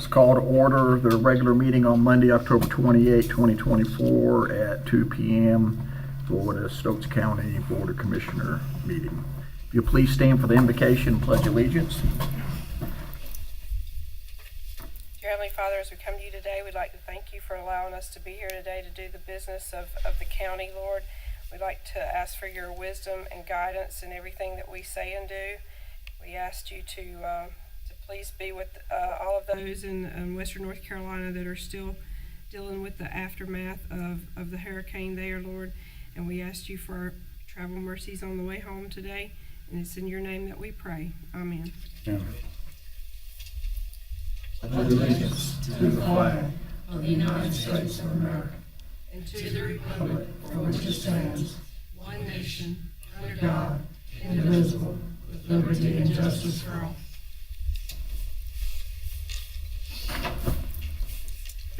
Let's call to order the regular meeting on Monday, October 28, 2024 at 2 p.m. for the Stokes County Board of Commissioner meeting. If you'll please stand for the invocation and pledge allegiance. Dear Heavenly Father, as we come to you today, we'd like to thank you for allowing us to be here today to do the business of the county, Lord. We'd like to ask for your wisdom and guidance in everything that we say and do. We asked you to please be with all of those in Western North Carolina that are still dealing with the aftermath of the hurricane there, Lord. And we asked you for travel mercies on the way home today. And it's in your name that we pray. Amen. Amen. Allegiance to the flag of the United States of America and to the republic for which it stands, one nation, under God, indivisible, with liberty and justice for all.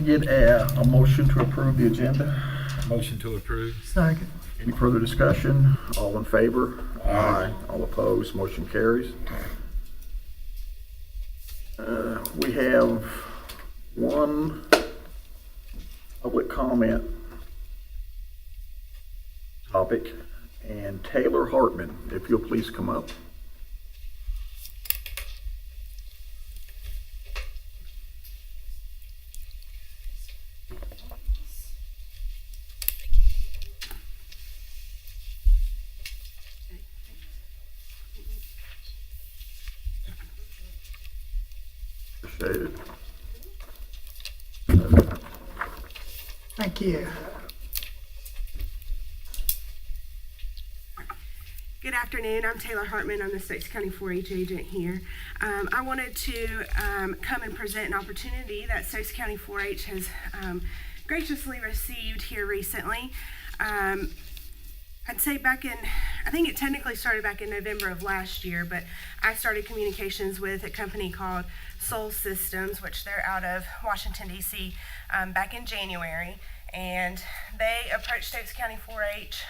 Get a motion to approve the agenda. Motion to approve. Second. Any further discussion? All in favor? Aye. All opposed? Motion carries. We have one public comment topic, and Taylor Hartman, if you'll please come up. Appreciate it. Thank you. Good afternoon. I'm Taylor Hartman. I'm the Stokes County 4-H agent here. I wanted to come and present an opportunity that Stokes County 4-H has graciously received here recently. I'd say I think it technically started back in November of last year, but I started communications with a company called Soul Systems, which they're out of Washington, D.C., back in January. And they approached Stokes County 4-H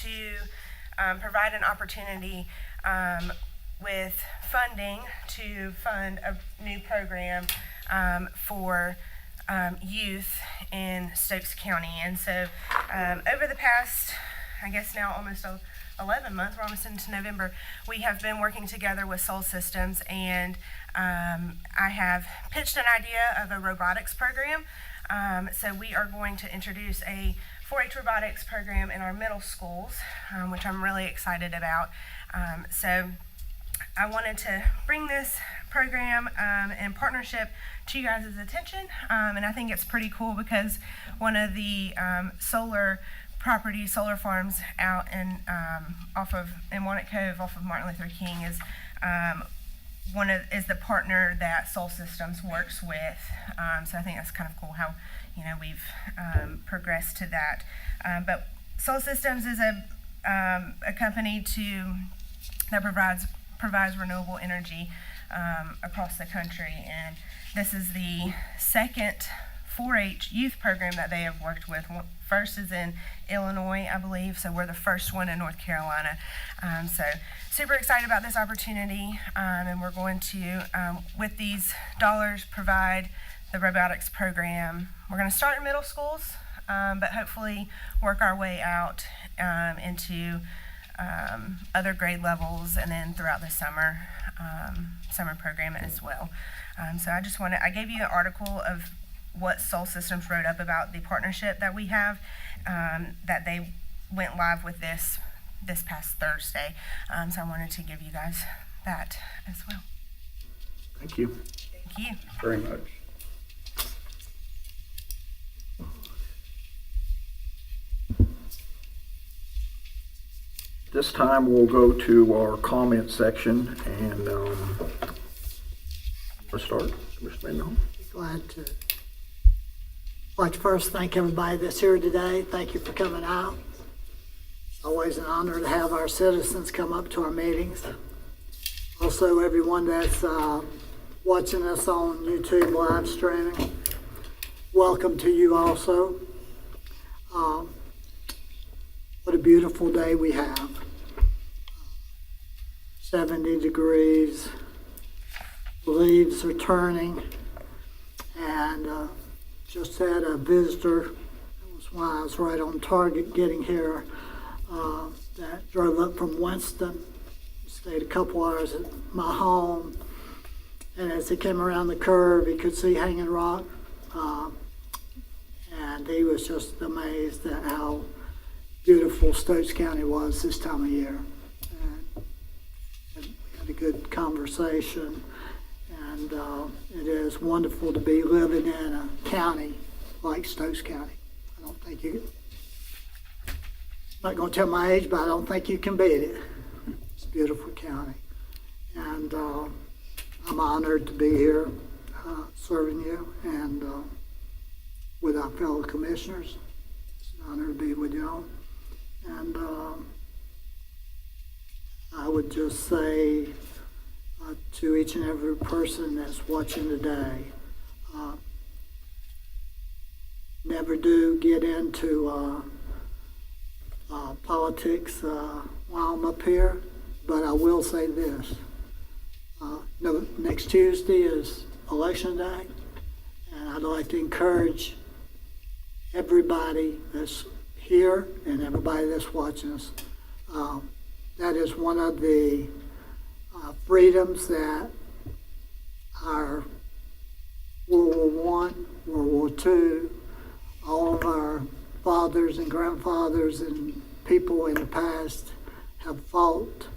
to provide an opportunity with funding to fund a new program for youth in Stokes County. And so over the past, I guess now almost 11 months, we're almost into November, we have been working together with Soul Systems, and I have pitched an idea of a robotics program. So we are going to introduce a 4-H robotics program in our middle schools, which I'm really excited about. So I wanted to bring this program in partnership to you guys' attention, and I think it's pretty cool because one of the solar farms out in Walnut Cove off of Martin Luther King is is the partner that Soul Systems works with. So I think that's kind of cool how we've progressed to that. But Soul Systems is a company that provides renewable energy across the country, and this is the second 4-H youth program that they have worked with. First is in Illinois, I believe, so we're the first one in North Carolina. So super excited about this opportunity, and we're going to, with these dollars, provide the robotics program. We're going to start in middle schools, but hopefully work our way out into other grade levels, and then throughout the summer program as well. So I gave you an article of what Soul Systems wrote up about the partnership that we have, that they went live with this past Thursday. So I wanted to give you guys that as well. Thank you. Thank you. Very much. This time we'll go to our comment section, and let's start. Commissioner Mendenhall. Glad to. I'd like to first thank everybody that's here today. Thank you for coming out. It's always an honor to have our citizens come up to our meetings. Also, everyone that's watching us on YouTube live streaming, welcome to you also. What a beautiful day we have. 70 degrees, leaves are turning, and just had a visitor. That was why I was right on target getting here. That drove up from Winston, stayed a couple hours at my home, and as he came around the curve, he could see Hanging Rock, and he was just amazed at how beautiful Stokes County was this time of year. And we had a good conversation, and it is wonderful to be living in a county like Stokes County. I don't think you can, I'm not going to tell my age, but I don't think you can beat it. It's a beautiful county, and I'm honored to be here serving you and with our fellow commissioners. It's an honor to be with y'all. And I would just say to each and every person that's watching today, never do get into politics while I'm up here, but I will say this. No, next Tuesday is election day, and I'd like to encourage everybody that's here and everybody that's watching us. That is one of the freedoms that our World War I, World War II, all of our fathers and grandfathers and people in the past have fought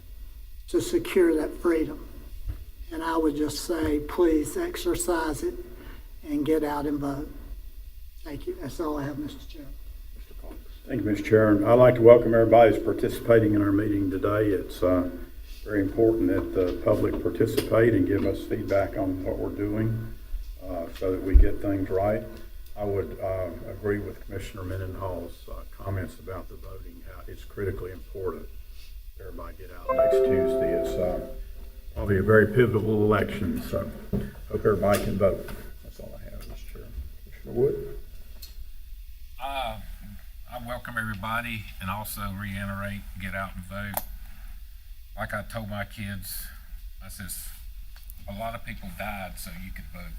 to secure that freedom. And I would just say, please exercise it and get out and vote. Thank you. That's all I have, Mr. Chairman. Thank you, Mr. Chair. I'd like to welcome everybody who's participating in our meeting today. It's very important that the public participate and give us feedback on what we're doing so that we get things right. I would agree with Commissioner Mendenhall's comments about the voting. It's critically important that everybody get out next Tuesday. It's probably a very pivotal election, so hope everybody can vote. That's all I have, Mr. Chair. Commissioner Wood? I welcome everybody and also reiterate, get out and vote. Like I told my kids, I says, a lot of people died so you could vote.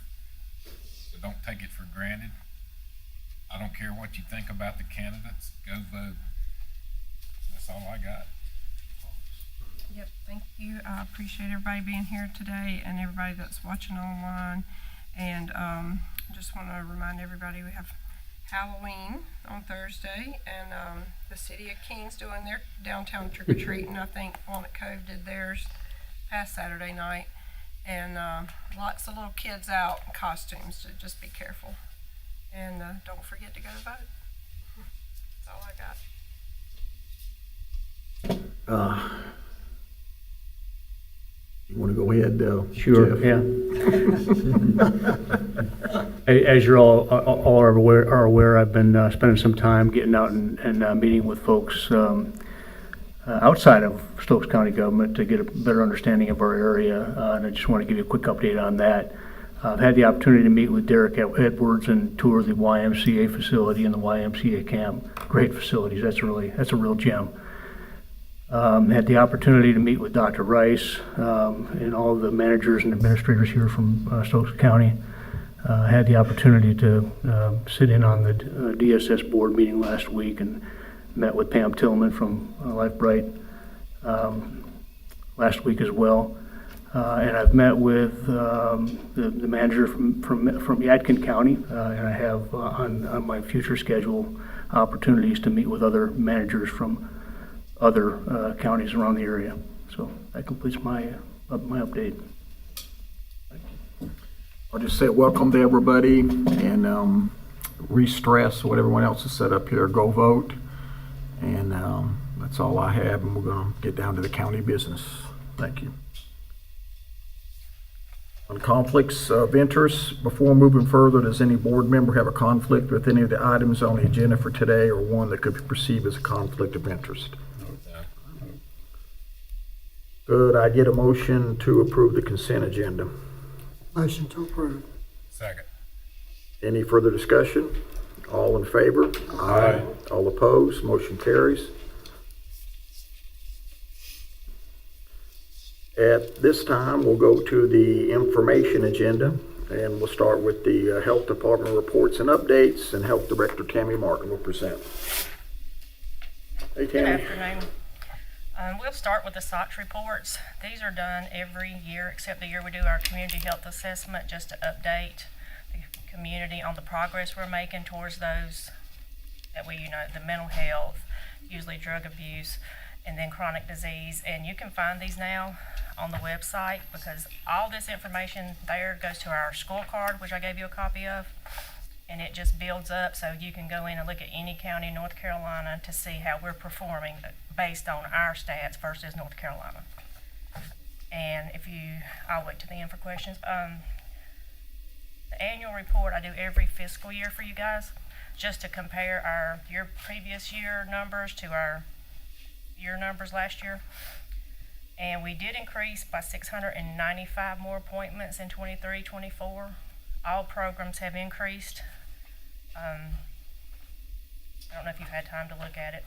So don't take it for granted. I don't care what you think about the candidates, go vote. That's all I got. Yep, thank you. I appreciate everybody being here today and everybody that's watching online. And just want to remind everybody we have Halloween on Thursday, and the City of King's doing their downtown trick-or-treating. I think Walnut Cove did theirs past Saturday night. And lots of little kids out in costumes, so just be careful. And don't forget to go to vote. That's all I got. You want to go ahead, Sure, Jeff? yeah. As you're all are aware, I've been spending some time getting out and meeting with folks outside of Stokes County government to get a better understanding of our area, and I just want to give you a quick update on that. I've had the opportunity to meet with Derek Edwards and tour the YMCA facility and the YMCA camp. Great facilities. That's a real gem. Had the opportunity to meet with Dr. Rice and all of the managers and administrators here from Stokes County. Had the opportunity to sit in on the DSS board meeting last week and met with Pam Tillman from LifeBright last week as well. And I've met with the manager from Yadkin County, and I have on my future schedule opportunities to meet with other managers from other counties around the area. So that completes my update. I'll just say welcome to everybody and re-stress what everyone else has said up here. Go vote. And that's all I have, and we're going to get down to the county business. Thank you. On conflicts of interest, before moving further, does any board member have a conflict with any of the items on the agenda for today, or one that could be perceived as a conflict of interest? Good. I get a motion to approve the consent agenda. Motion to approve. Second. Any further discussion? All in favor? Aye. All opposed? Motion carries. At this time, we'll go to the information agenda, and we'll start with the Health Department reports and updates, and Health Director Tammy Martin will present. Hey, Good Tammy. afternoon. We'll start with the SOX reports. These are done every year except the year we do our community health assessment, just to update the community on the progress we're making towards those that the mental health, usually drug abuse, and then chronic disease. And you can find these now on the website, because all this information there goes to our scorecard, which I gave you a copy of. And it just builds up, so you can go in and look at any county in North Carolina to see how we're performing based on our stats versus North Carolina. And I'll wait to the end for questions. The annual report I do every fiscal year for you guys, just to compare your previous year numbers to our year numbers last year. And we did increase by 695 more appointments in 23-24. All programs have increased. I don't know if you've had time to look at it.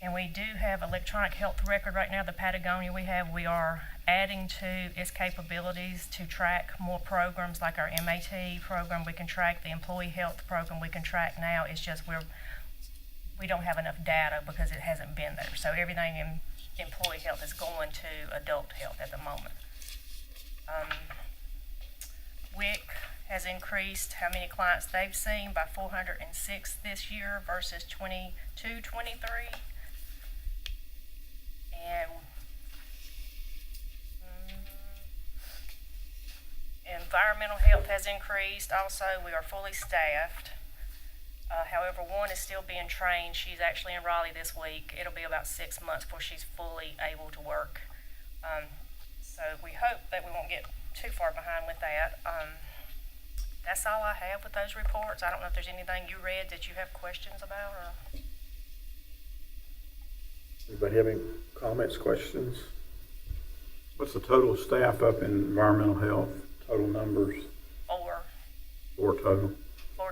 And we do have electronic health record right now, the Patagonia we are adding to its capabilities to track more programs like our MAT program. We can track the employee health program we can track now. It's just we don't have enough data because it hasn't been there. So everything in employee health is going to adult health at the moment. WIC has increased how many clients they've seen by 406 this year versus 22-23. And environmental health has increased also. We are fully staffed. However, one is still being trained. She's actually in Raleigh this week. It'll be about 6 months before she's fully able to work. So we hope that we won't get too far behind with that. That's all I have with those reports. I don't know if there's anything you read that you have questions about. Anybody have any comments, questions? What's the total staff up in environmental health, total numbers? Four Total?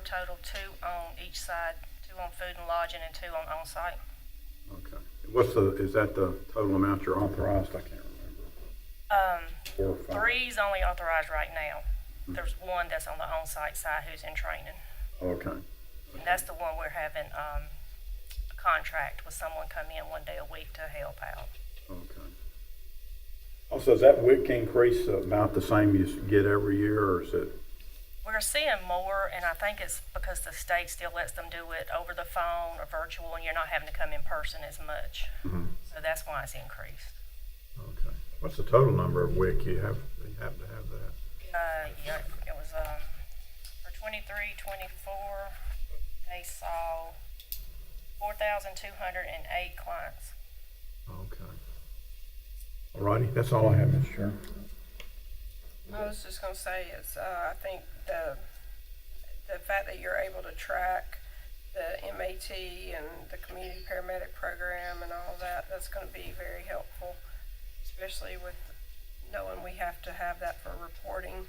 total, 2 on each side, 2 on food and lodging and 2 on site. Okay. Is that the total amount you're authorized? I can't remember. 4 or 5? 3's only authorized right now. There's 1 that's on the on-site side who's in training. Okay. And that's the one we're having a contract with someone come in 1 day a week to help out. Okay. Also, is that WIC increase about the same you get every year, or is it? We're seeing more, and I think it's because the state still lets them do it over the phone or virtual, and you're not having to come in person as much. Mm-hmm. So that's why it's increased. Okay. What's the total number of WIC you happen to have that? Yeah, it was for 23-24, they saw 4,208 clients. Okay. All righty, that's all I have, Mr. Chairman. I was just gonna say I think the fact that you're able to track the MAT and the community paramedic program and all that, that's gonna be very helpful, especially with knowing we have to have that for reporting.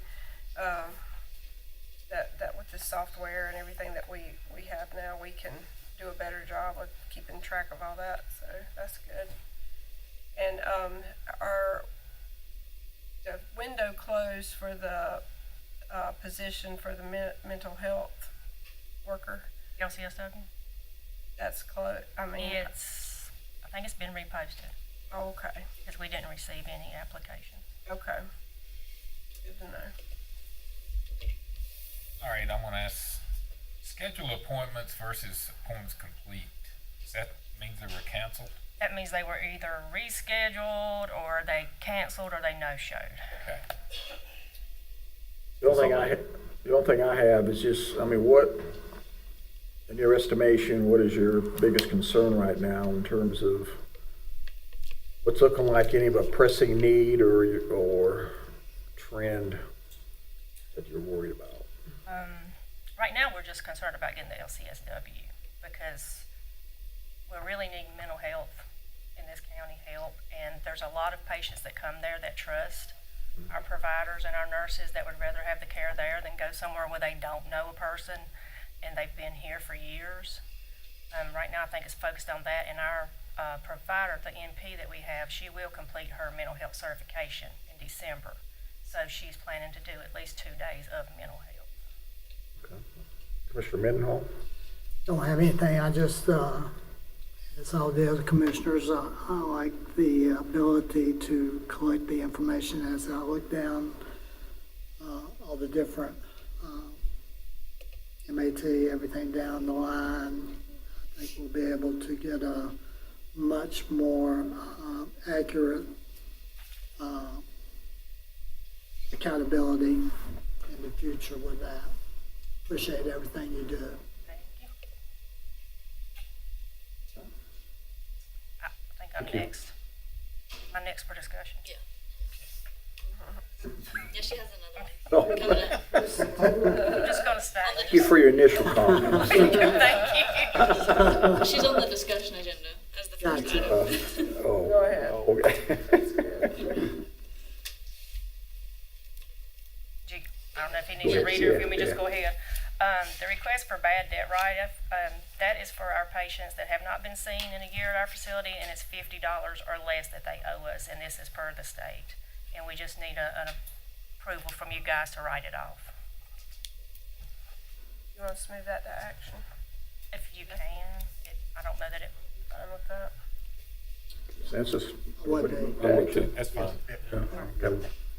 That with the software and everything that we have now, we can do a better job of keeping track of all that. So that's good. And the window closed for the position for the mental health worker. LCSW? That's closed. I think it's been reposted Oh, okay. because we didn't receive any applications. Okay. Good to know. All right, I want to ask, schedule appointments versus appointments complete. Does that mean they were canceled? That means they were either rescheduled or they canceled or they no-showed. Okay. The only thing I have is just, what, in your estimation, what is your biggest concern right now in terms of what's looking like any of a pressing need or trend that you're worried about? Right now, we're just concerned about getting the LCSW because we really need mental health in this county help, and there's a lot of patients that come there that trust our providers and our nurses that would rather have the care there than go somewhere where they don't know a person and they've been here for years. Right now, I think it's focused on that, and our provider, the NP that we have, she will complete her mental health certification in December. So she's planning to do at least 2 days of mental health. Commissioner Mendenhall? Don't have anything, I just, as all the other commissioners, I like the ability to collect the information as I look down all the different MAT, everything down the line. I think we'll be able to get a much more accurate accountability in the future with that. Appreciate everything you do. Thank you. I think I'm Thank you. next. My next for discussion. Yeah. Yeah, she has another one Oh, coming up. I'm just gonna stay. thank you for your initial comments. Thank you. She's on the discussion agenda as the first Gotcha. item. Go ahead. Okay. I don't know if you need to read it or if you want me to just go ahead. The request for bad debt write-off, that is for our patients that have not been seen in a year at our facility, and it's $50 or less that they owe us, and this is per the state. And we just need an approval from you guys to write it off. You want to move that to action? If you can, I don't know that it, Fine with that? Consensus? Would be. That's fine.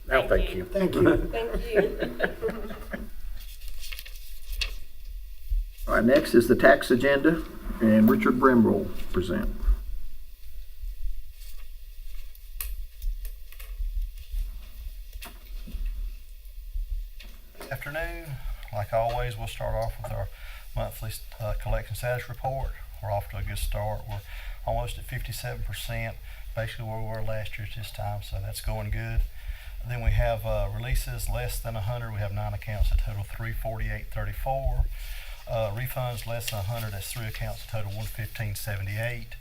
Now, thank you. Thank you. Thank you. All right, next is the tax agenda, and Richard Brim will present. Afternoon. Like always, we'll start off with our monthly collection status report. We're off to a good start. We're almost at 57%, basically where we were last year at this time, so that's going good. And then we have releases less than 100. We have 9 accounts that total 348.34. Refunds less than 100, that's 3 accounts that total 115.78.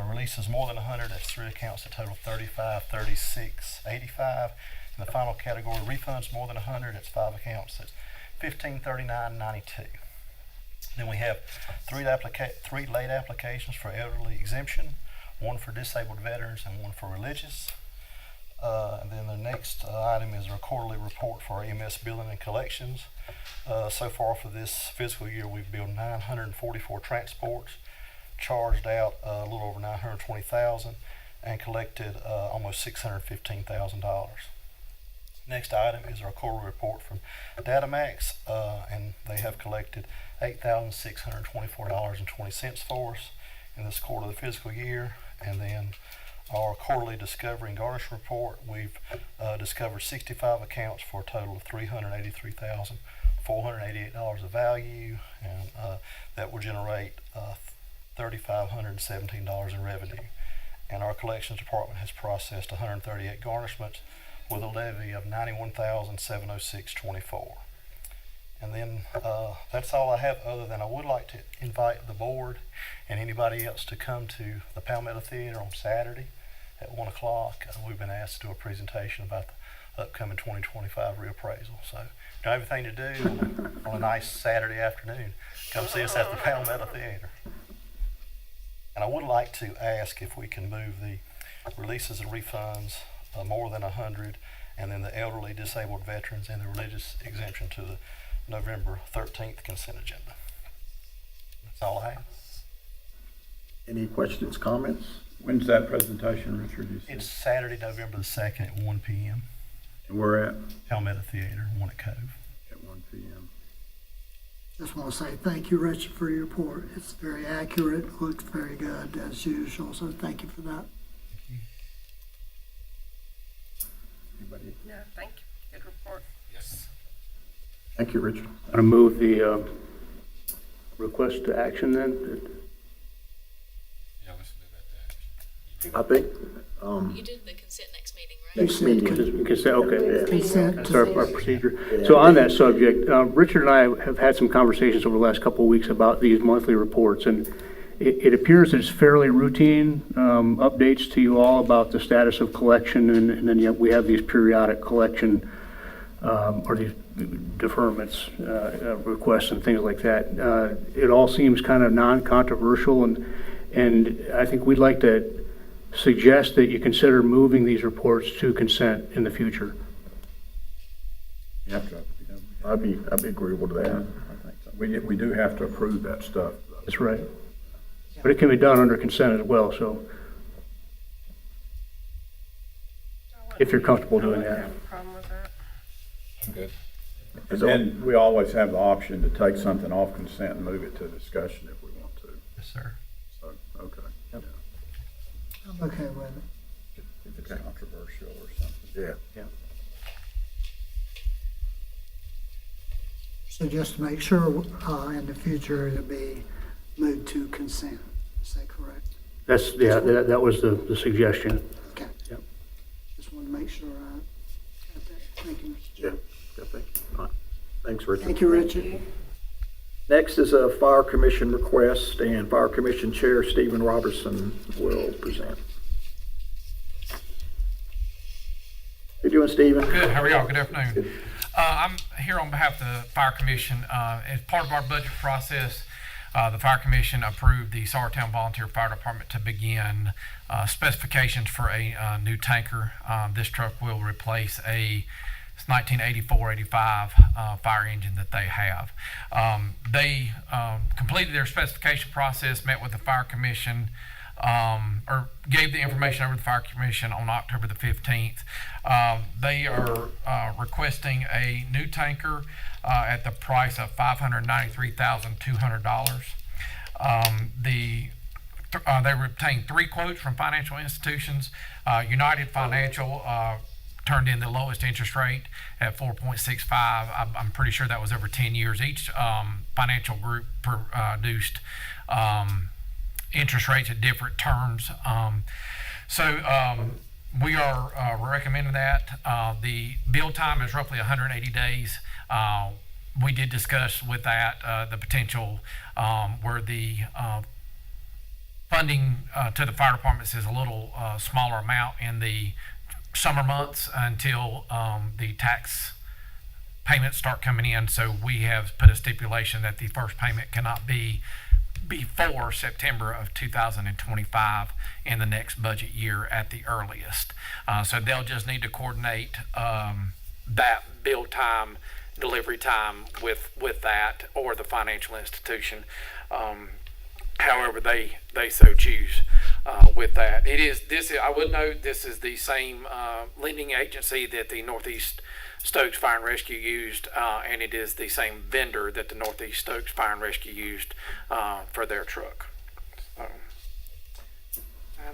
Releases more than 100, that's 3 accounts that total 35.36.85. In the final category, refunds more than 100, that's 5 accounts, that's 1539.92. Then we have 3 late applications for elderly exemption, 1 for disabled veterans and 1 for religious. And then the next item is our quarterly report for our EMS billing and collections. So far for this fiscal year, we've billed 944 transports, charged out a little over $920,000, and collected almost $615,000. Next item is our quarterly report from Datamax, and they have collected $8,624.20 for us in this quarter of the fiscal year. And then our quarterly discovery and garnish report, we've discovered 65 accounts for a total of $383,488 of value, and that will generate $3,517 in revenue. And our collections department has processed 138 garnishments with a levy of $91,706.24. And then that's all I have, other than I would like to invite the board and anybody else to come to the Palmetto Theater on Saturday at 1 o'clock. We've been asked to do a presentation about the upcoming 2025 reappraisal. So if you have everything to do on a nice Saturday afternoon, come see us at the Palmetto Theater. And I would like to ask if we can move the releases and refunds more than 100, and then the elderly, disabled veterans, and the religious exemption to the November 13th consent agenda. That's all I have. Any questions, comments? When's that presentation, Richard? You said? It's Saturday, November the 2nd at 1 p.m. And we're at? Palmetto Theater, 1 at Cove. At 1 p.m. Just want to say thank you, Richard, for your report. It's very accurate, looks very good as usual, so thank you for that. Anybody? No, thank you. Good report. Yes. Thank you, Richard. I'm going to move the request to action then. Yeah, let's do that. I think, You did the consent next meeting, right? next meeting. Okay. Consent That's to our procedure. So on that subject, Richard and I have had some conversations over the last couple of weeks about these monthly reports, and it appears that it's fairly routine updates to you all about the status of collection, and then yet we have these periodic collection or these deferments requests and things like that. It all seems kind of non-controversial, and And I think we'd like to suggest that you consider moving these reports to consent in the future. You have to, I'd be agreeable to that. I think so. We do have to approve that stuff. That's right. But it can be done under consent as well, so if you're comfortable doing I wouldn't that. have a problem with that. I'm good. And we always have the option to take something off consent and move it to discussion if we want to. Yes, sir. So, okay. Yeah. I'm okay with it. If it's controversial or something. Yeah. So just to make sure, in the future, it'll be moved to consent. Is that correct? That's, yeah, that was the suggestion. Okay. Yep. Just want to make sure I got that. Thank you, Mr. Yeah, Chairman. good, thank you. All right. Thanks, Richard. Thank you, Richard. Next is a Fire Commission request, and Fire Commission Chair Stephen Robertson will present. How you doing, Stephen? Good, how are y'all? Good afternoon. I'm here on behalf of the Fire Commission. As part of our budget process, the Fire Commission approved the Sauertown Volunteer Fire Department to begin specifications for a new tanker. This truck will replace a 1984-85 fire engine that they have. They completed their specification process, met with the Fire Commission, or gave the information over to the Fire Commission on October the 15th. They are requesting a new tanker at the price of $593,200. They obtained 3 quotes from financial institutions. United Financial turned in the lowest interest rate at 4.65. I'm pretty sure that was over 10 years. Each financial group produced interest rates at different terms. We are recommending that. The build time is roughly 180 days. We did discuss with that the potential where the funding to the fire departments is a little smaller amount in the summer months until the tax payments start coming in. So we have put a stipulation that the first payment cannot be before September of 2025 in the next budget year at the earliest. So they'll just need to coordinate that build time, delivery time with that or the financial institution, however they so choose with that. I would note this is the same lending agency that the Northeast Stokes Fire and Rescue used, and it is the same vendor that the Northeast Stokes Fire and Rescue used for their truck. And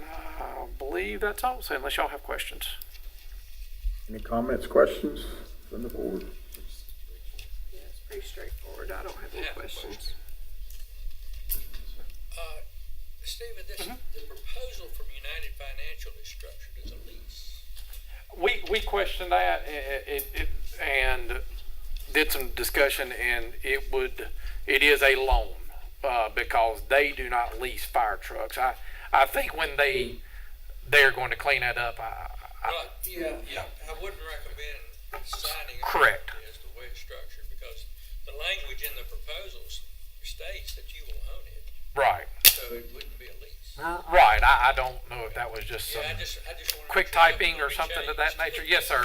I believe that's all, so unless y'all have questions. Any comments, questions from the board? Yeah, it's pretty straightforward. I don't have any questions. Stephen, the proposal from United Financial is structured as a lease. We questioned that and did some discussion, and it is a loan because they do not lease fire trucks. I think when they're going to clean that up, I wouldn't recommend signing it Correct. as the way it's structured, because the language in the proposals states that you will own it, right. so it wouldn't be a lease. Right. I don't know if that was just some I just wanted quick to try typing to or something of change. that nature. Yes, sir.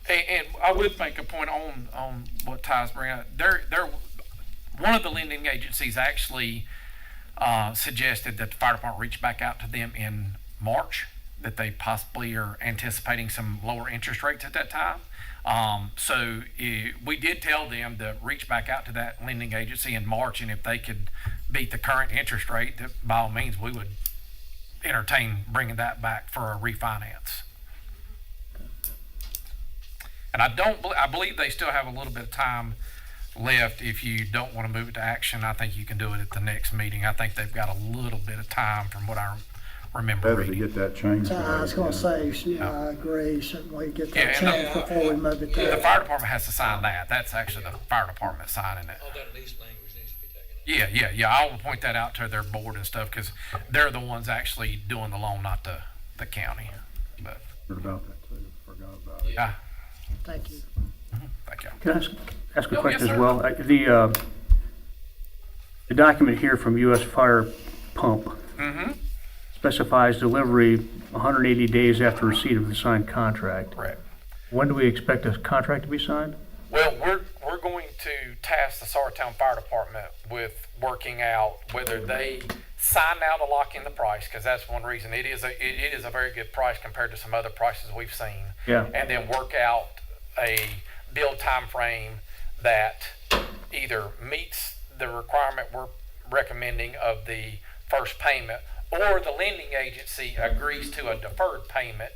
And I would make a point on what Ty's bringing up. They're one of the lending agencies actually suggested that the fire department reach back out to them in March, that they possibly are anticipating some lower interest rates at that time. We did tell them to reach back out to that lending agency in March, and if they could beat the current interest rate, that by all means we would entertain bringing that back for a refinance. And I believe they still have a little bit of time left. If you don't want to move it to action, I think you can do it at the next meeting. I think they've got a little bit of time from what I remember Better to reading. get that changed. I was gonna say, I agree, shouldn't we get Yeah, that and changed before we move it The to? fire department has to sign that. That's actually the fire department signing it. All that lease language needs to be taken out. Yeah. I will point that out to their board and stuff, because they're the ones actually doing the loan, not the county. But, Heard about that too. Forgot about it. yeah, Thank you. thank you. Can I ask a Oh, question yes, as sir. well? The document here from U.S. Fire pump specifies delivery 180 days after receipt of the signed contract. Correct. When do we expect a contract to be signed? Well, we're going to task the Sartown Fire Department with working out whether they sign now to lock in the price, because that's one reason. It is a very good price compared to some other prices we've seen. Yeah. And then work out a build time frame that either meets the requirement we're recommending of the first payment, or the lending agency agrees to a deferred payment.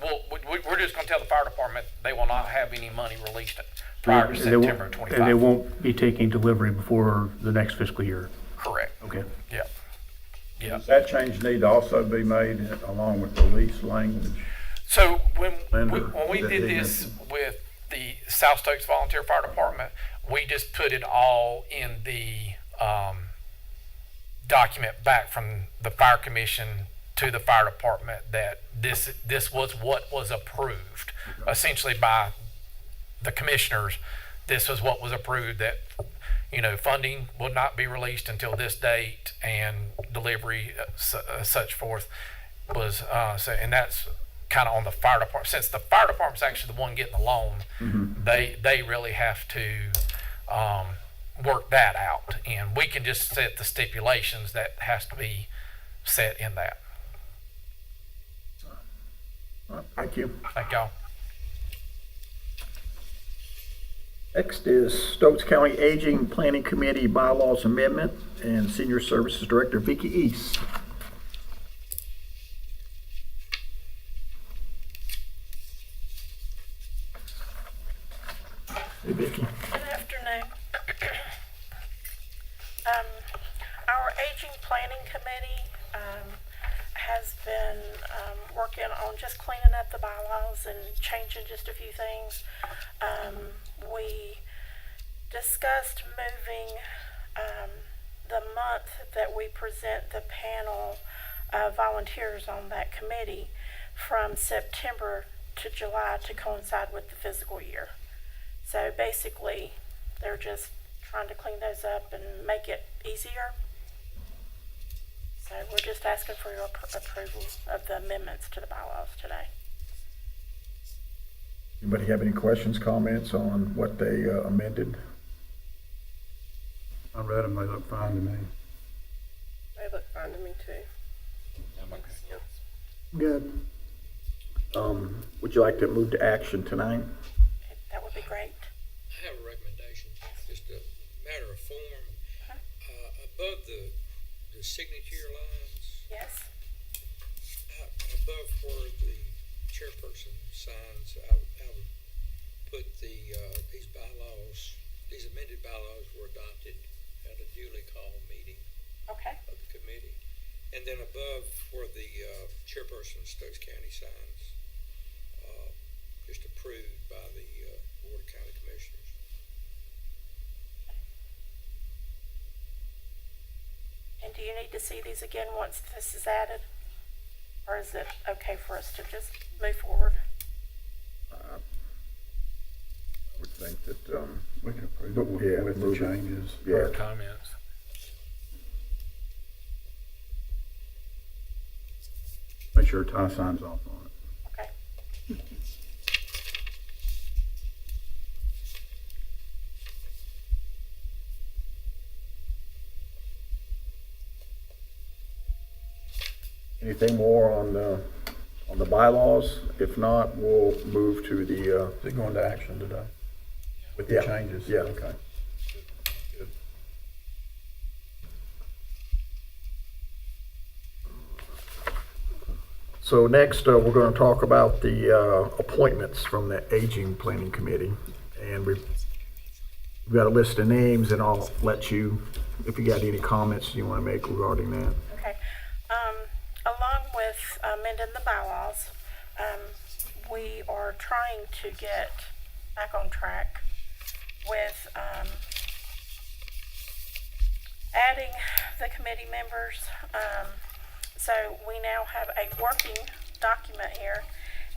We're just going to tell the fire department they will not have any money released prior to And they won't- September 25. And they won't be taking delivery before the next fiscal year. Correct. Okay. Yeah. Yeah. Does that change need to also be made along with the lease language? So when Lender. we did this with the South Stokes Volunteer Fire Department, we just put it all in the document back from the fire commission to the fire department that this was what was approved, essentially by the commissioners. This was what was approved, that funding would not be released until this date, and delivery such forth was and that's kind of on the fire department. Since the fire department's actually the one getting the loan, they really have to work that out, and we can just set the stipulations that has to be set in that. All right, thank you. Thank y'all. Next is Stokes County Aging Planning Committee Bylaws Amendment, and Senior Services Director Vicki East. Hey, Vicki. Good afternoon. Our Aging Planning Committee has been working on just cleaning up the bylaws and changing just a few things. We discussed moving the month that we present the panel of volunteers on that committee from September to July to coincide with the fiscal year. So basically, they're just trying to clean those up and make it easier. So we're just asking for your approval of the amendments to the bylaws today. Anybody have any questions, comments on what they amended? I read them, they look fine to me. They look fine to me too. I'm okay. Good. Would you like to move to action tonight? That would be great. I have a recommendation, just a matter of form. Above the signature lines, Yes? above where the chairperson signs, I would put these bylaws, these amended bylaws were adopted at a duly called meeting Okay. of the committee. And then above where the chairperson of Stokes County signs, just approved by the Board of County Commissioners. And do you need to see these again once this is added? Or is it okay for us to just move forward? I would think that, We can approve But, it yeah, with the move it. changes. yeah, Comments? Make sure Ty signs off on it. Okay. anything more on the bylaws? If not, we'll move to the, Is it going to action today? With the changes? Yeah. Okay. Good. So next, we're going to talk about the appointments from the Aging Planning Committee. And we've got a list of names, and I'll let you, if you got any comments you want to make regarding that. Okay. Along with amending the bylaws, we are trying to get back on track with adding the committee members. So we now have a working document here,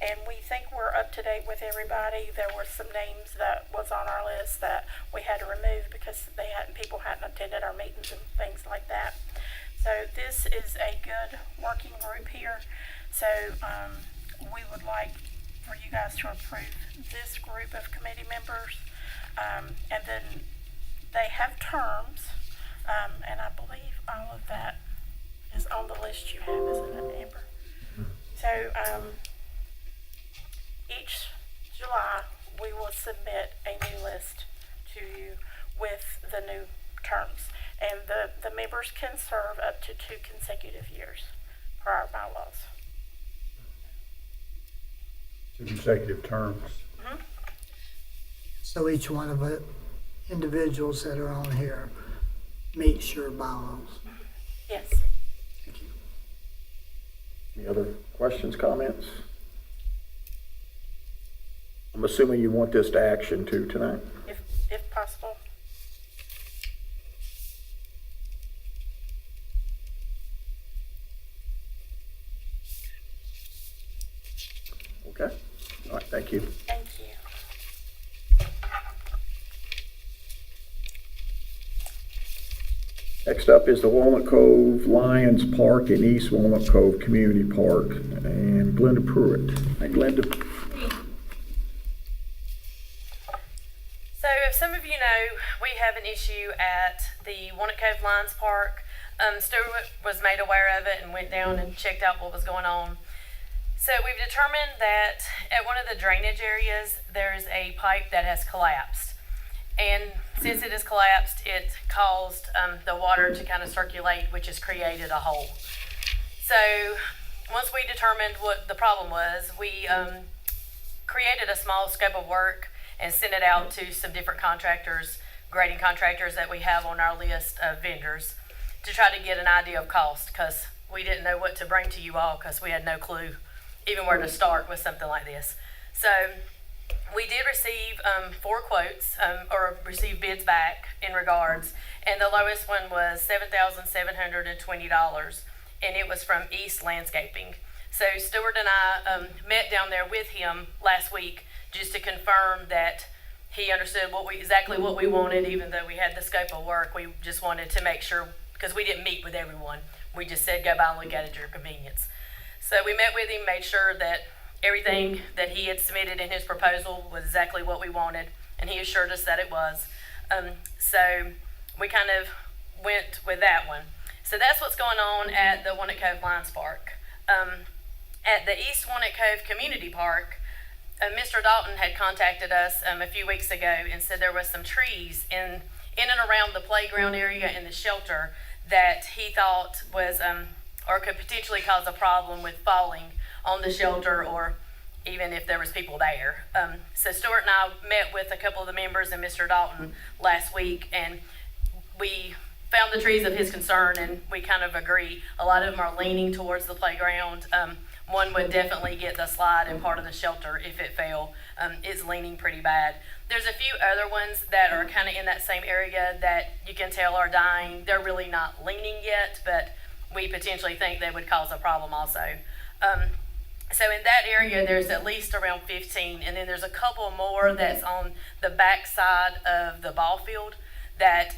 and we think we're up to date with everybody. There were some names that was on our list that we had to remove because people hadn't attended our meetings and things like that. So this is a good working group here. So we would like for you guys to approve this group of committee members. And then they have terms, and I believe all of that is on the list you have, isn't it, Amber? So each July, we will submit a new list to you with the new terms. And the members can serve up to 2 consecutive years per our bylaws. 2 consecutive terms. So each one of the individuals that are on here meets your bylaws. Yes. Thank you. Any other questions, comments? I'm assuming you want this to action too tonight. If possible. Okay. All right, thank you. Thank you. Next up is the Walnut Cove Lions Park in East Walnut Cove Community Park, and Glenda Pruitt. Hi, Glenda. So, if some of you know, we have an issue at the Walnut Cove Lions Park. Stuart was made aware of it and went down and checked out what was going on. So, we've determined that at one of the drainage areas, there's a pipe that has collapsed. And since it has collapsed, it caused the water to kind of circulate, which has created a hole. So, once we determined what the problem was, we created a small scope of work and sent it out to some different contractors, grading contractors that we have on our list of vendors, to try to get an idea of cost, because we didn't know what to bring to you all, because we had no clue even where to start with something like this. So we did receive 4 quotes, or receive bids back in regards, and the lowest one was $7,720, and it was from East Landscaping. So Stuart and I met down there with him last week just to confirm that he understood exactly what we wanted, even though we had the scope of work. We just wanted to make sure, because we didn't meet with everyone. We just said, go by and look at it at your convenience. So we met with him, made sure that everything that he had submitted in his proposal was exactly what we wanted, and he assured us that it was. So we kind of went with that one. So that's what's going on at the Walnut Cove Lions Park. At the East Walnut Cove Community Park, Mr. Dalton had contacted us a few weeks ago and said there was some trees in and around the playground area and the shelter that he thought was or could potentially cause a problem with falling on the shelter, or even if there was people there. So Stuart and I met with a couple of the members and Mr. Dalton last week, and we found the trees of his concern, and we kind of agree. A lot of them are leaning towards the playground. One would definitely get the slide and part of the shelter if it fell. It's leaning pretty bad. There's a few other ones that are kind of in that same area that you can tell are dying. They're really not leaning yet, but we potentially think they would cause a problem also. So in that area, there's at least around 15, and then there's a couple more that's on the back side of the ball field that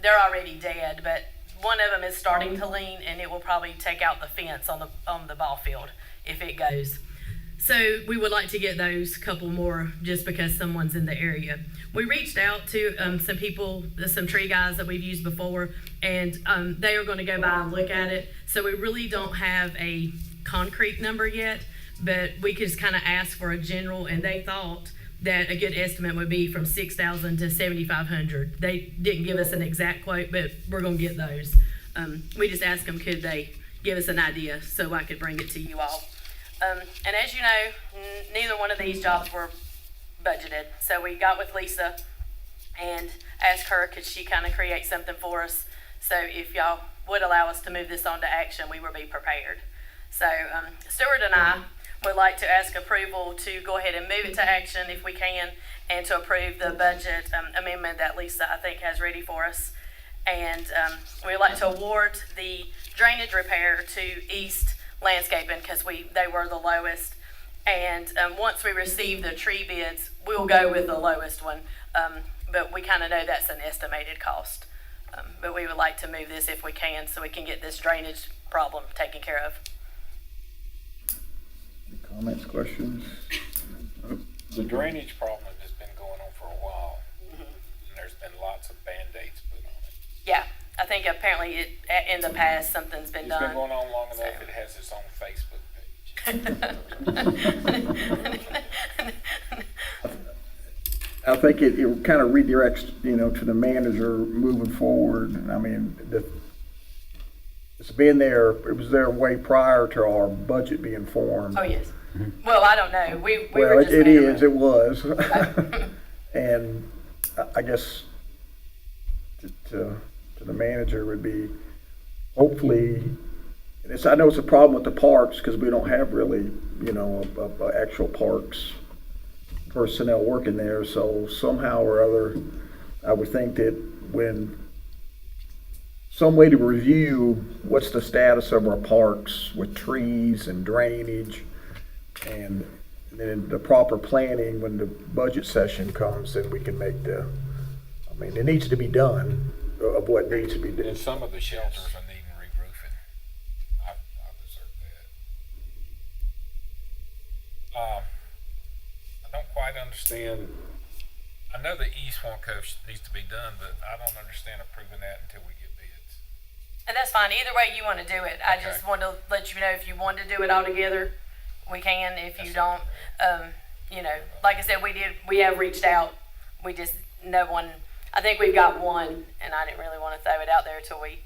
they're already dead, but one of them is starting to lean, and it will probably take out the fence on the ball field if it goes. So we would like to get those couple more just because someone's in the area. We reached out to some people, some tree guys that we've used before, and they are going to go by and look at it. So we really don't have a concrete number yet, but we could just kind of ask for a general, and they thought that a good estimate would be from $6,000 to $7,500. They didn't give us an exact quote, but we're going to get those. We just asked them, could they give us an idea so I could bring it to you all. And as you know, neither one of these jobs were budgeted. So we got with Lisa and asked her, could she kind of create something for us? So if y'all would allow us to move this on to action, we would be prepared. So Stuart and I would like to ask approval to go ahead and move it to action if we can, and to approve the budget amendment that Lisa, I think, has ready for us. And we'd like to award the drainage repair to East Landscaping because they were the lowest. And once we receive the tree bids, we'll go with the lowest one. But we kind of know that's an estimated cost. But we would like to move this if we can, so we can get this drainage problem taken care of. Any comments, questions? The drainage problem has been going on for a while, and there's been lots of Band-Aids put on it. Yeah, I think apparently in the past, something's been It's done. been going on long enough, So. it has its own Facebook page. I think it kind of redirects, to the manager moving forward. I mean, it's been there, it was there way prior to our budget being formed. Oh, yes. Well, I don't know. We Well, were just. it was. And I guess to the manager would be, hopefully, I know it's a problem with the parks because we don't have really, a actual parks personnel working there. So somehow or other, I would think that when some way to review what's the status of our parks with trees and drainage, and then the proper planning when the budget session comes, then we can make it needs to be done of what needs to be done. And some of the shelters are needing re-roofing. I observed that. I don't quite understand. I know the East One Coast needs to be done, but I don't understand approving that until we get bids. And that's fine. Either way you want to do it. I just Okay. want to let you know if you want to do it all together, we can. If you don't, like I said, we have reached out. We just, no one, I think we've got one, and I didn't really want to throw it out there until we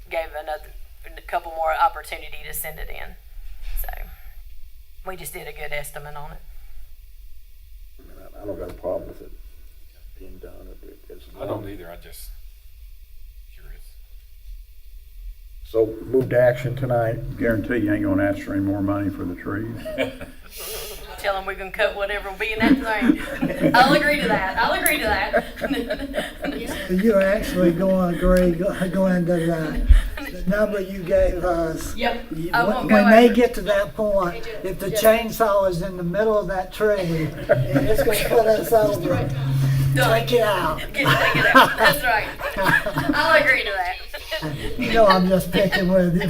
gave a couple more opportunity to send it in. So we just did a good estimate on it. I don't got a problem with it being done. I don't either, I just curious. So move to action tonight. Guarantee you ain't gonna ask for any more money for the trees. Tell them we can cut whatever will be in that thing. I'll agree to that. You're actually going to agree, go into the number you gave us. Yep. You- I won't go When they over. get to that point, if the chainsaw is in the middle of that tree, and it's gonna put us over, take it out. Take it out. That's right. I'll agree to that. You know I'm just picking with you,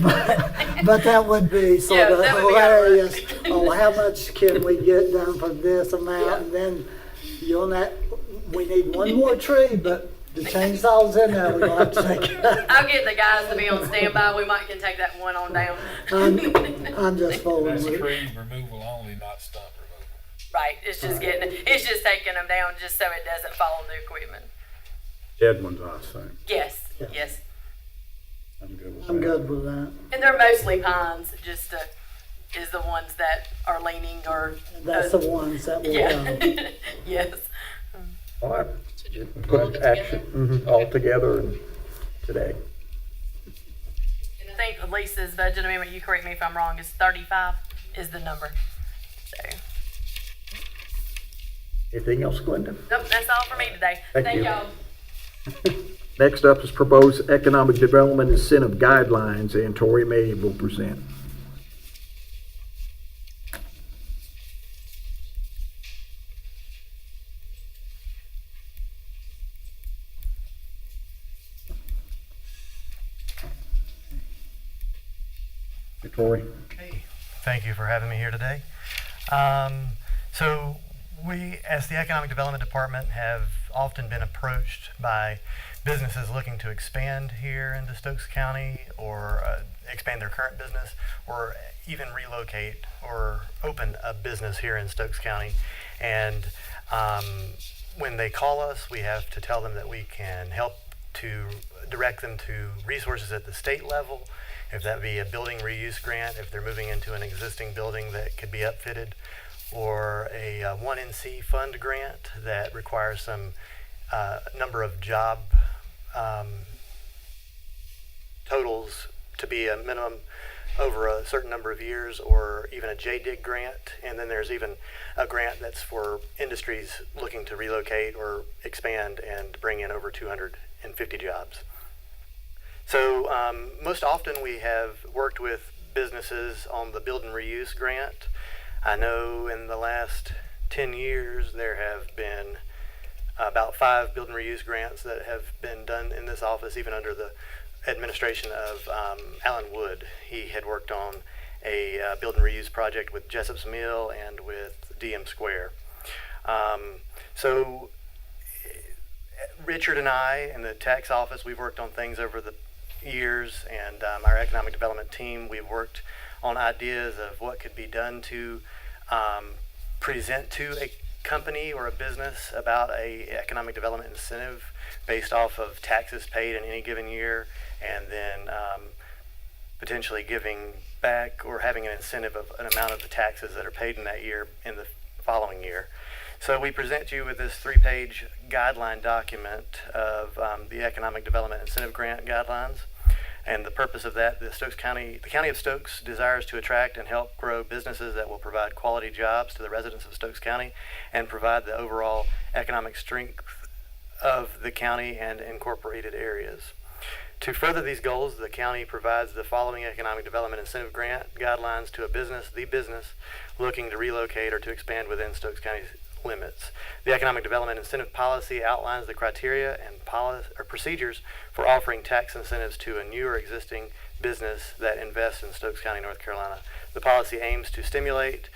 but that would be sort Yeah, of that would be hilarious. Oh, how much can we get done for this amount? And then we need one more tree, but the chainsaw's in there, we're gonna have to take it out. I'll get the guys to be on standby. We might can take that one on down. I'm just fooling That's with you. tree removal only, not stump removal. Right. It's just taking them down just so it doesn't fall on the equipment. Dead ones, I assume. Yes. Yes. I'm good with that. I'm good with that. And they're mostly pines. Just is the ones that are leaning or. That's the ones that will Yeah. go. Yes. All right. All Put together? action, all together and today. And I think Lisa's budget amendment, you correct me if I'm wrong, is 35 is the number. So, Anything else, Glenda? nope, that's all for me today. Thank you. y'all. Next up is proposed economic development incentive guidelines, and Tori May will present. Hey, Tori. Hey, thank you for having me here today. So we, as the Economic Development Department, have often been approached by businesses looking to expand here into Stokes County or expand their current business or even relocate or open a business here in Stokes County. And when they call us, we have to tell them that we can help to direct them to resources at the state level, if that be a building reuse grant, if they're moving into an existing building that could be upfitted, or a 1NC fund grant that requires some number of job totals to be a minimum over a certain number of years, or even a JDIG grant. And then there's even a grant that's for industries looking to relocate or expand and bring in over 250 jobs. So most often we have worked with businesses on the build and reuse grant. I know in the last 10 years there have been about 5 build and reuse grants that have been done in this office, even under the administration of Alan Wood. He had worked on a build and reuse project with Jessup's Mill and with DM Square. So Richard and I in the tax office, we've worked on things over the years, and our economic development team, we've worked on ideas of what could be done to present to a company or a business about a economic development incentive based off of taxes paid in any given year, and then potentially giving back or having an incentive of an amount of the taxes that are paid in that year in the following year. So we present you with this 3-page guideline document of the Economic Development Incentive Grant guidelines. And the purpose of that, the County of Stokes desires to attract and help grow businesses that will provide quality jobs to the residents of Stokes County and provide the overall economic strength of the county and incorporated areas. To further these goals, the county provides the following economic development incentive grant guidelines to the business looking to relocate or to expand within Stokes County's limits. The economic development incentive policy outlines the criteria and procedures for offering tax incentives to a new or existing business that invests in Stokes County, North Carolina. The policy aims to stimulate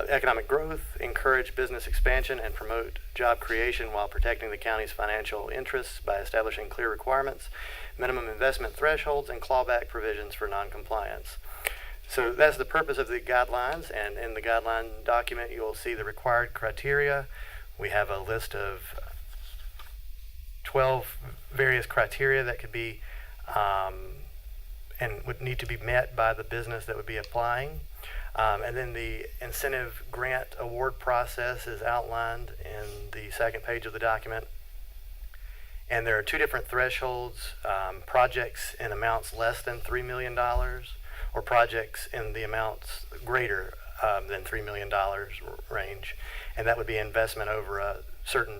economic growth, encourage business expansion, and promote job creation while protecting the county's financial interests by establishing clear requirements, minimum investment thresholds, and clawback provisions for noncompliance. So that's the purpose of the guidelines, and in the guideline document you'll see the required criteria. We have a list of 12 various criteria that could be and would need to be met by the business that would be applying. And then the incentive grant award process is outlined in the second page of the document. And there are 2 different thresholds, projects in amounts less than $3 million or projects in the amounts greater than $3 million range. And that would be investment over a certain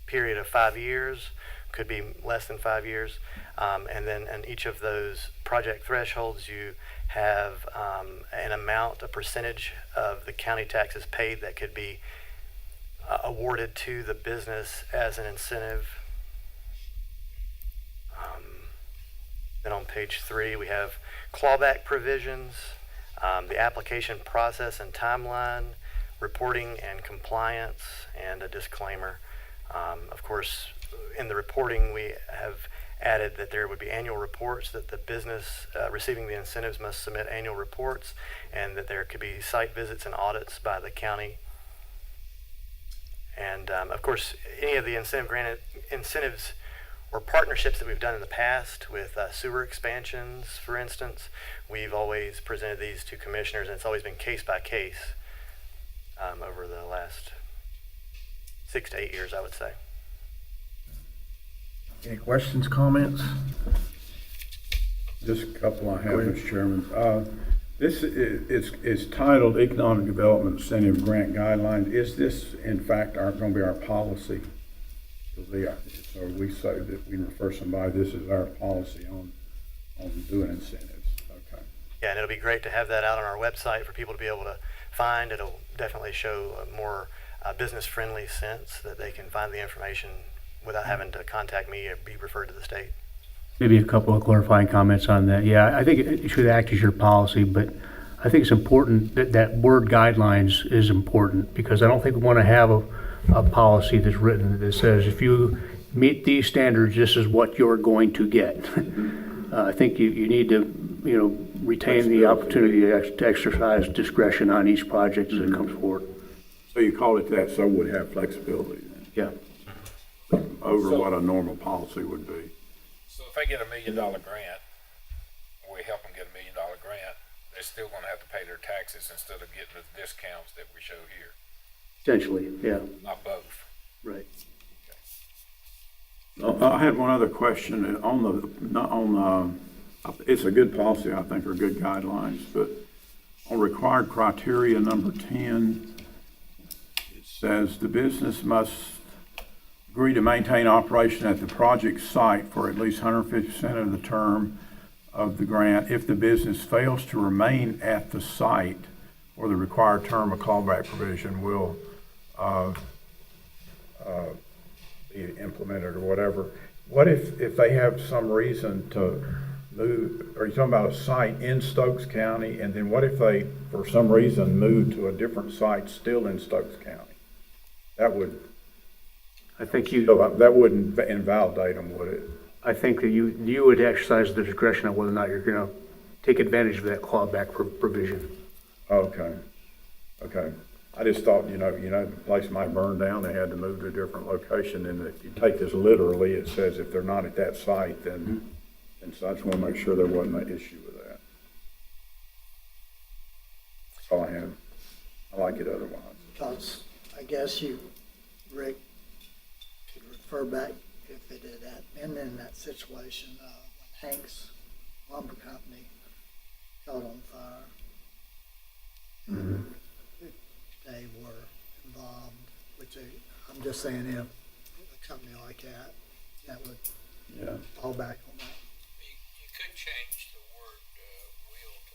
period of 5 years, could be less than 5 years. And then in each of those project thresholds, you have an amount, a percentage of the county taxes paid that could be awarded to the business as an incentive. Then on page 3, we have clawback provisions, the application process and timeline, reporting and compliance, and a disclaimer. Of course, in the reporting, we have added that there would be annual reports, that the business receiving the incentives must submit annual reports, and that there could be site visits and audits by the county. And of course, any of the incentives or partnerships that we've done in the past with sewer expansions, for instance, we've always presented these to commissioners, and it's always been case by case over the last 6 to 8 years, I would say. Any questions, comments? Just a couple I have, Mr. Chairman. This is titled Economic Development Incentive Grant Guidelines. Is this, in fact, going to be our policy? So we say that we refer somebody, this is our policy on doing incentives. Okay. Yeah, and it'll be great to have that out on our website for people to be able to find. It'll definitely show a more business-friendly sense that they can find the information without having to contact me or be referred to the state. Maybe a couple of clarifying comments on that. Yeah, I think it should act as your policy, but I think it's important that that word guidelines is important, because I don't think we want to have a policy that's written that says if you meet these standards, this is what you're going to get. I think you need to retain the opportunity to exercise discretion on each project as it comes forward. So you call it that, so it would have flexibility then? Yeah. Over what a normal policy would be. So if they get $1 million grant, or we help them get $1 million grant, they're still going to have to pay their taxes instead of getting the discounts that we show here. Essentially, yeah. Not both. Right. I had one other question it's a good policy, I think, or good guidelines, but on required criteria number 10, it says the business must agree to maintain operation at the project site for at least 150% of the term of the grant. If the business fails to remain at the site for the required term, a callback provision will be implemented or whatever. What if they have some reason to move, are you talking about a site in Stokes County, and then what if they, for some reason, move to a different site still in Stokes County? That would, I think that wouldn't invalidate them, would it? I think that you would exercise the discretion on whether or not you're gonna take advantage of that clawback provision. Okay, okay. I just thought, the place might burn down, they had to move to a different location, and if you take this literally, it says if they're not at that site, then, and so I just want to make sure there wasn't an issue with that. That's all I had. I like it otherwise. Because I guess you, Rick, could refer back if it had been in that situation, when Hank's Lumber Company caught on fire. Mm-hmm. They were involved, which I'm just saying if a company like that would fall back on that. You could change the word will to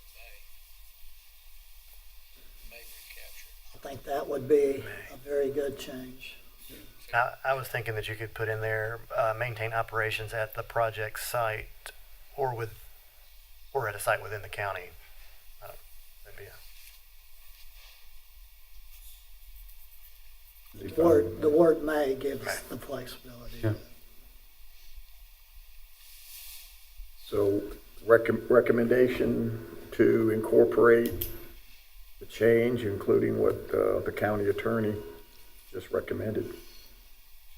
may recapture. I think that would be a very good change. I was thinking that you could put in there, maintain operations at the project site or at a site within the county. That'd be The word may gives the flexibility. Yeah. So recommendation to incorporate the change, including what the county attorney just recommended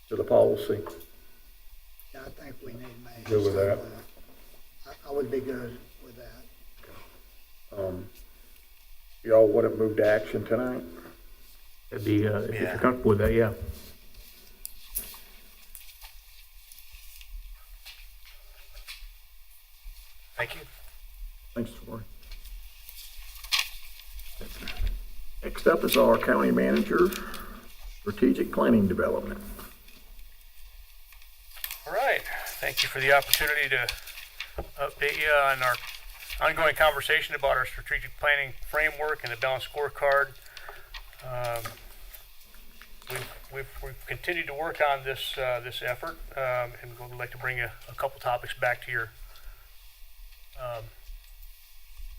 to the policy. Yeah, I think we need may. Good with that. I would be good with that. Y'all want to move to action tonight? That'd be, if you're comfortable with that, yeah. Thank you. Thanks, Tori. Next up is our county manager, strategic planning development. All right, thank you for the opportunity to update you on our ongoing conversation about our strategic planning framework and the balanced scorecard. We've continued to work on this effort, and we'd like to bring a couple topics back to your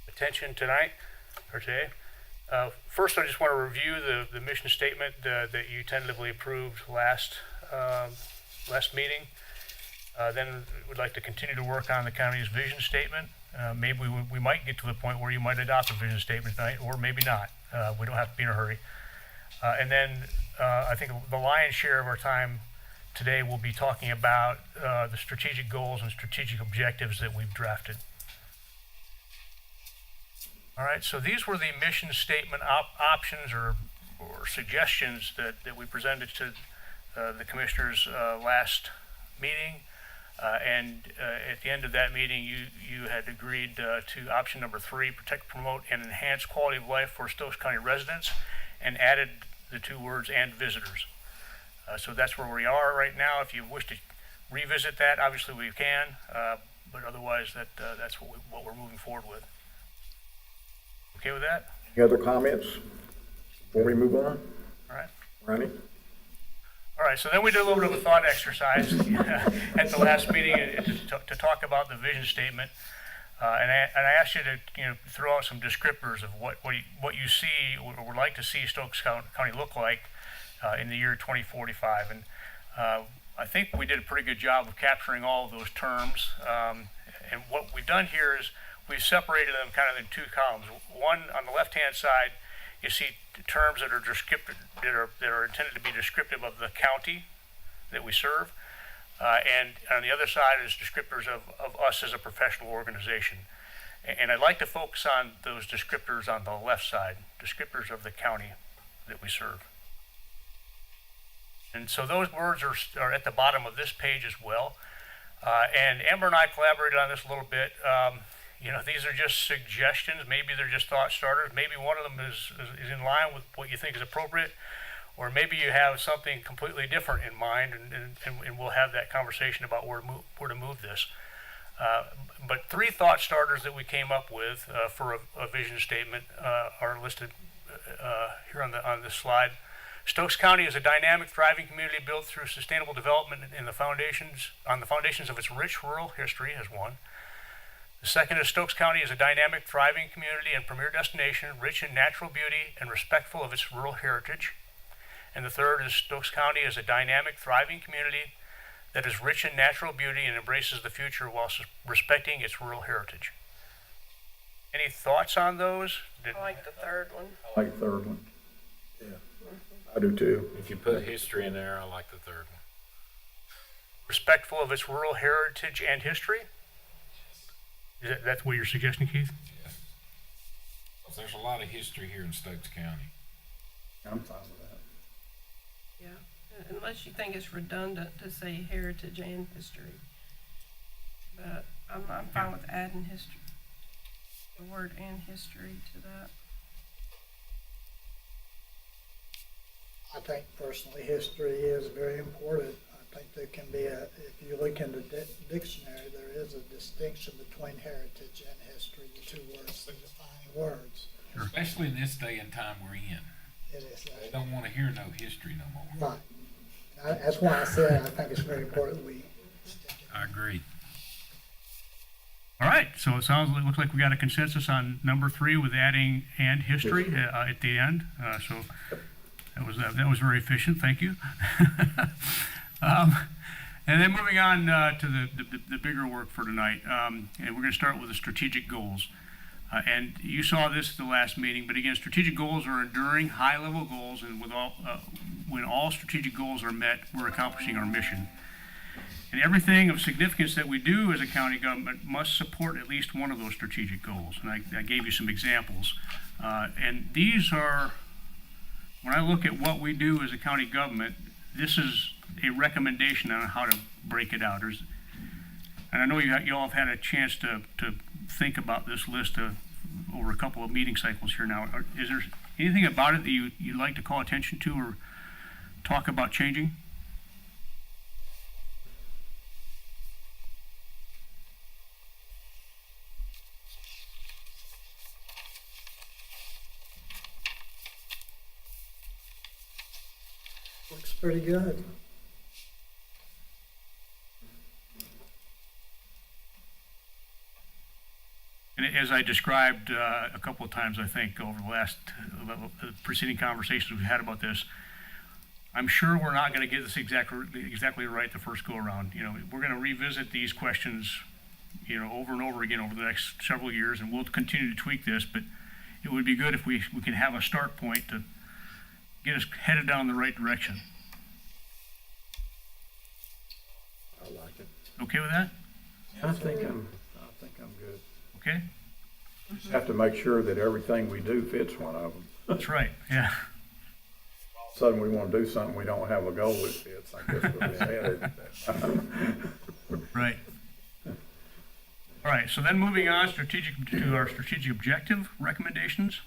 attention tonight or today. First, I just want to review the mission statement that you tentatively approved last meeting. Then we'd like to continue to work on the county's vision statement. Maybe we might get to the point where you might adopt a vision statement tonight, or maybe not. We don't have to be in a hurry. And then I think the lion's share of our time today will be talking about the strategic goals and strategic objectives that we've drafted. All right, so these were the mission statement options or suggestions that we presented to the commissioners last meeting. And at the end of that meeting, you had agreed to option number 3, protect, promote, and enhance quality of life for Stokes County residents, and added the 2 words "and visitors." So that's where we are right now. If you wish to revisit that, obviously we can, but otherwise that's what we're moving forward with. Okay with that? Any other comments before we move on? All right. Ronnie? All right, so then we did a little bit of a thought exercise at the last meeting to talk about the vision statement. And I asked you to throw out some descriptors of what you see or would like to see Stokes County look like in the year 2045. And I think we did a pretty good job of capturing all of those terms. And what we've done here is we've separated them kind of in 2 columns. One, on the left-hand side, you see terms that are descriptive, that are intended to be descriptive of the county that we serve. And on the other side is descriptors of us as a professional organization. And I'd like to focus on those descriptors on the left side, descriptors of the county that we serve. And so those words are at the bottom of this page as well. And Amber and I collaborated on this a little bit. These are just suggestions. Maybe they're just thought starters. Maybe one of them is in line with what you think is appropriate. Or maybe you have something completely different in mind, and we'll have that conversation about where to move this. But 3 thought starters that we came up with for a vision statement are listed here on this slide. Stokes County is a dynamic, thriving community built through sustainable development on the foundations of its rich rural history, as one. The second is Stokes County is a dynamic, thriving community and premier destination, rich in natural beauty and respectful of its rural heritage. And the third is Stokes County is a dynamic, thriving community that is rich in natural beauty and embraces the future while respecting its rural heritage. Any thoughts on those? I like the third one. I like the third one. Yeah, I do too. If you put history in there, I like the third one. Respectful of its rural heritage and history? That's what you're suggesting, Keith? Yes. There's a lot of history here in Stokes County. I'm fine with that. Yeah, unless you think it's redundant to say heritage and history. But I'm fine with adding history, the word and history to that. I think personally, history is very important. I think there can be if you look in the dictionary, there is a distinction between heritage and history, the two words, the defining words. Especially in this day and time we're in. It is. They don't want to hear no history no more. Right. That's why I said I think it's very important we stick it. I agree. All right, so it looks like we got a consensus on number 3 with adding and history at the end. So that was very efficient. Thank you. And then moving on to the bigger work for tonight, and we're going to start with the strategic goals. And you saw this at the last meeting, but again, strategic goals are enduring, high-level goals, and when all strategic goals are met, we're accomplishing our mission. And everything of significance that we do as a county government must support at least one of those strategic goals. And I gave you some examples. And these are, when I look at what we do as a county government, this is a recommendation on how to break it out. And I know you all have had a chance to think about this list over a couple of meeting cycles here now. Is there anything about it that you'd like to call attention to or talk about changing? Looks pretty good. And as I described a couple of times, I think, over the last preceding conversations we've had about this, I'm sure we're not going to get this exactly right the first go-around. We're going to revisit these questions, over and over again over the next several years, and we'll continue to tweak this, but it would be good if we can have a start point to get us headed down the right direction. I like it. Okay with that? I think I'm good. Okay? Just have to make sure that everything we do fits one of them. That's right, yeah. All of a sudden we want to do something, we don't have a goal that fits. I guess what we said at that time. Right. All right, so then moving on to our strategic objective recommendations.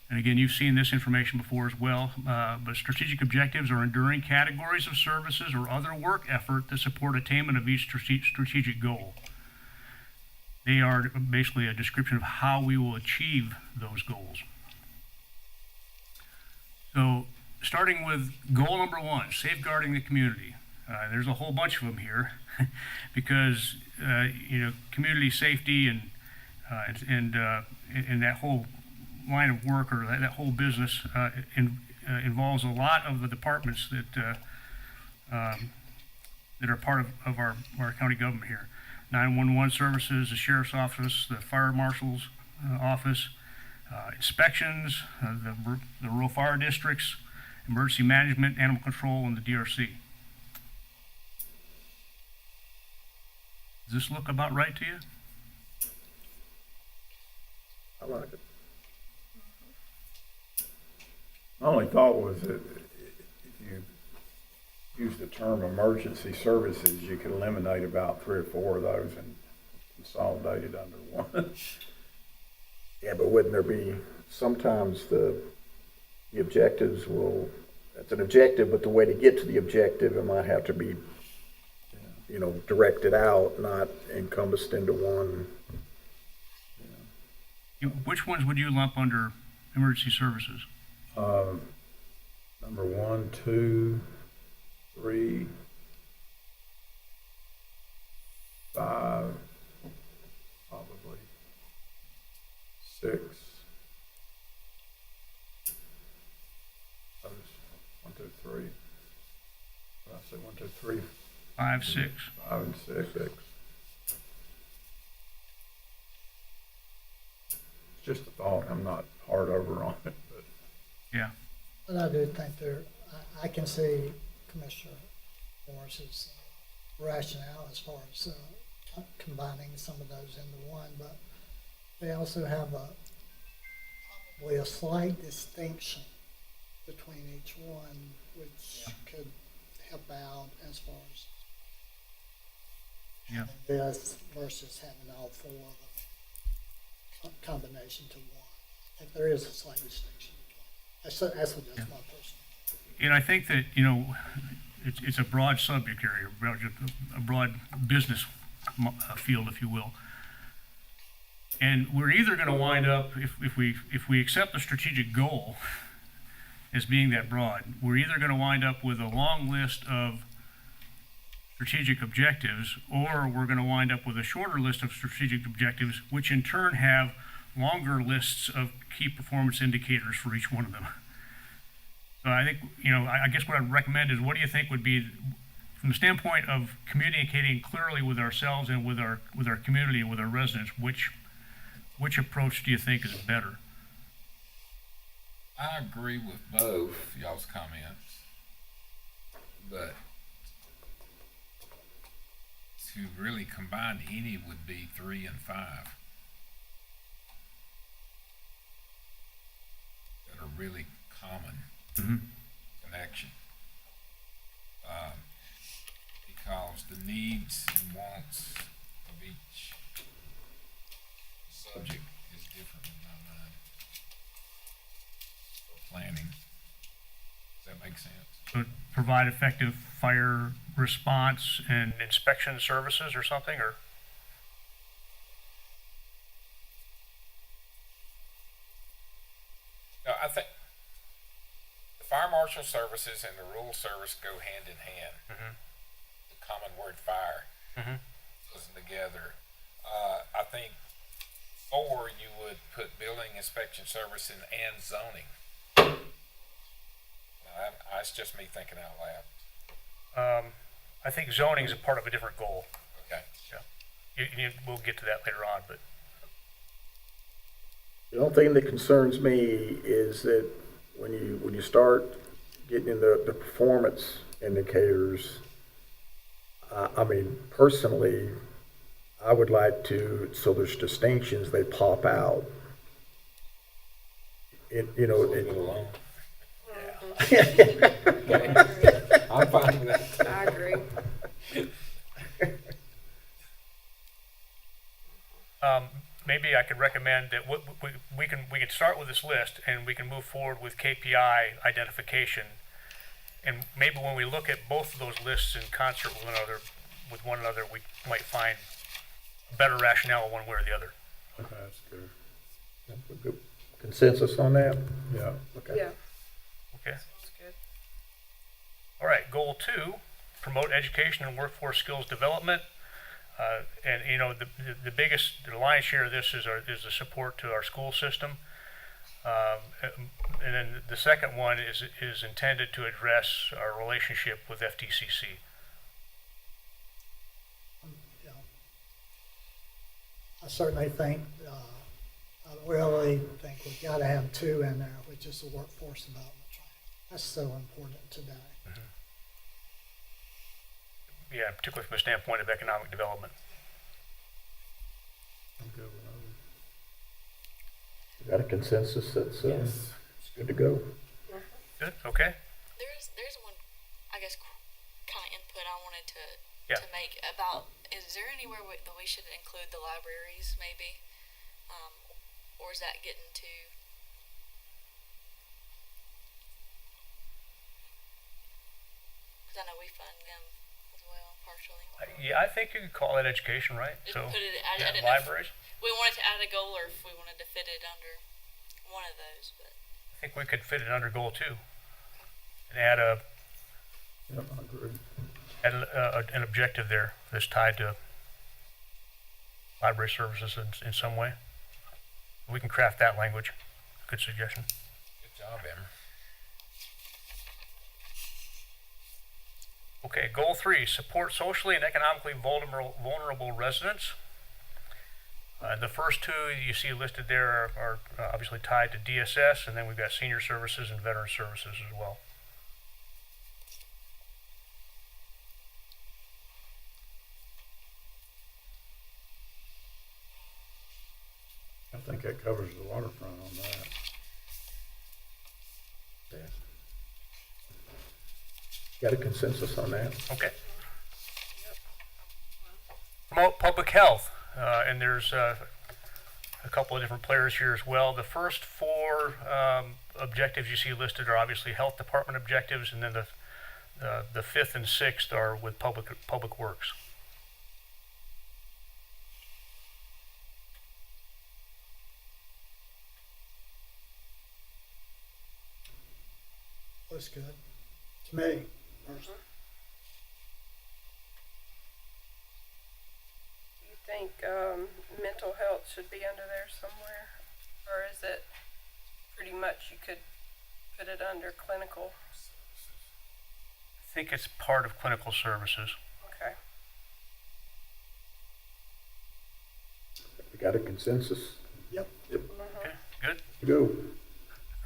And again, you've seen this information before as well, but strategic objectives are enduring categories of services or other work effort that support attainment of each strategic goal. They are basically a description of how we will achieve those goals. So starting with goal number 1, safeguarding the community. There's a whole bunch of them here because, community safety and that whole line of work or that whole business involves a lot of the departments that are part of our county government here. 911 services, the sheriff's office, the fire marshal's office, inspections, the rural fire districts, emergency management, animal control, and the DRC. Does this look about right to you? I like it. My only thought was that if you use the term emergency services, you could eliminate about 3 or 4 of those and consolidate it under one. Yeah, but wouldn't there be, sometimes the objectives it's an objective, but the way to get to the objective, it might have to be, directed out, not encompassed into one. Which ones would you lump under emergency services? Number 1, 2, 3, 5, probably 6. Those 1, 2, 3. I say 1, 2, 3, 5, 6. 5, and 6. It's just a thought. I'm not hard over on it, but Yeah. But I do think I can see Commissioner Morris's rationale as far as combining some of those into one, but they also have probably a slight distinction between each one, which could help out as far as having this versus having all four of them combination to one. I think there is a slight distinction between. That's my personal. And I think that, it's a broad subject area, a broad business field, if you will. And we're either going to wind up, if we accept the strategic goal as being that broad, we're either going to wind up with a long list of strategic objectives, or we're going to wind up with a shorter list of strategic objectives, which in turn have longer lists of key performance indicators for each one of them. So I think, I guess what I'd recommend is, what do you think would be, from the standpoint of communicating clearly with ourselves and with our community and with our residents, which approach do you think is better? I agree with both y'all's comments, but to really combine any would be 3 and 5 that are really common connection, because the needs and wants of each subject is different in my mind for planning. Does that make sense? So provide effective fire response and inspection services or something, or? No, I think the fire marshal services and the rural service go hand in hand. The common word fire goes together. I think 4, you would put building inspection service in and zoning. It's just me thinking out loud. I think zoning is a part of a different goal. Okay. Yeah. We'll get to that later on, but. The only thing that concerns me is that when you start getting into the performance indicators, personally, I would like to, so there's distinctions, they pop out. Leave it alone. I'm fine with that. I agree. Maybe I could recommend that we can start with this list, and we can move forward with KPI identification. And maybe when we look at both of those lists in concert with one another, we might find better rationale one way or the other. okay, that's good. Good consensus on that? Yeah. Okay. Yeah, Okay. that's good. All right. Goal 2: promote education and workforce skills development. And the lion's share of this is the support to our school system. And then the second one is intended to address our relationship with FTCC. I certainly think, I really think we've got to have 2 in there, which is the workforce development training. That's so important today. Yeah, particularly from a standpoint of economic development. I'm good with those. You got a consensus that's it's good to go? Good. Okay. There's one, I guess, kind of input I wanted to Yeah. make about. Is there anywhere that we should include the libraries, maybe, or is that getting too? Because I know we fund them as well, partially. Yeah, I think you could call that education, right? Just So, put it. I didn't know if libraries. we wanted to add a goal, or if we wanted to fit it under one of those, but. I think we could fit it under goal 2. and add Yep, I agree. an objective there that's tied to library services in some way. We can craft that language. Good suggestion. Good job, Emmer. Okay, goal 3, support socially and economically vulnerable residents. The first two you see listed there are obviously tied to DSS, and then we've got senior services and veteran services as well. I think that covers the waterfront on that. Got a consensus on that? Okay. Promote public health, and there's a couple of different players here as well. The first 4 objectives you see listed are obviously health department objectives, and then the 5th and 6th are with public works. Looks good to me, personally. Do you think mental health should be under there somewhere? Or is it pretty much you could put it under clinical? I think it's part of clinical services. Okay. We got a consensus? Yep. Okay, good. Go.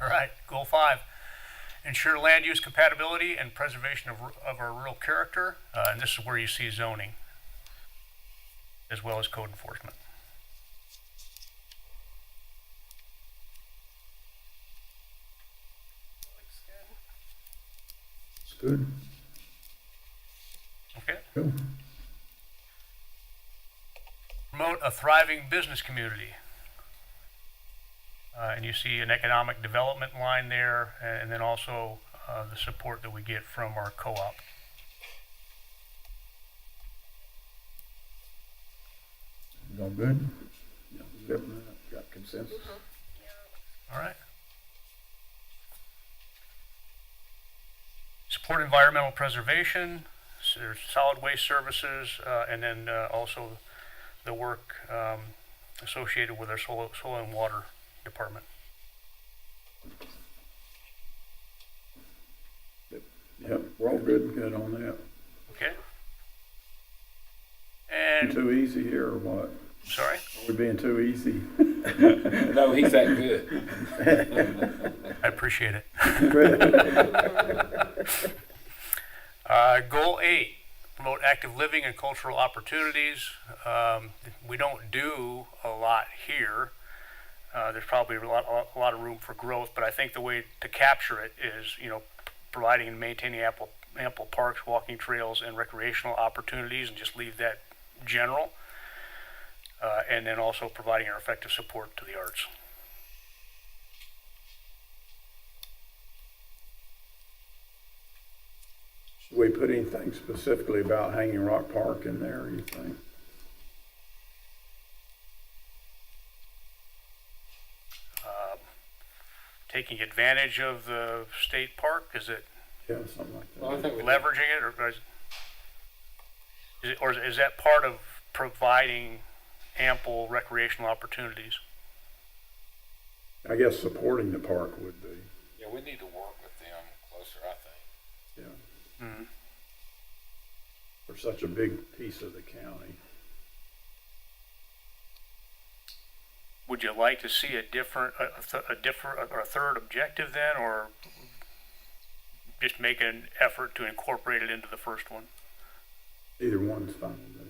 All right, goal 5. Ensure land use compatibility and preservation of our rural character, and this is where you see zoning, as well as code enforcement. Looks good. It's good. Okay. Go. Promote a thriving business community. And you see an economic development line there, and then also the support that we get from our co-op. Going good? Yeah, got consensus? All right. Support environmental preservation, there's solid waste services, and then also the work associated with our soil and water department. Yep, we're all good on that. Okay. And Too easy here or what? sorry. Are we being too easy? No, he's that good. I appreciate it. Goal 8, promote active living and cultural opportunities. We don't do a lot here. There's probably a lot of room for growth, but I think the way to capture it is, providing and maintaining ample parks, walking trails, and recreational opportunities, and just leave that general. And then also providing our effective support to the arts. Should we put anything specifically about Hanging Rock Park in there, you think? Taking advantage of the state park, is it Yeah, something like that. Well, I think we leveraging it, or is that part of providing ample recreational opportunities? I guess supporting the park would be, Yeah, we need to work with them closer, I think. yeah. Mm-hmm. For such a big piece of the county. Would you like to see a third objective then, or just make an effort to incorporate it into the first one? Either one's fine with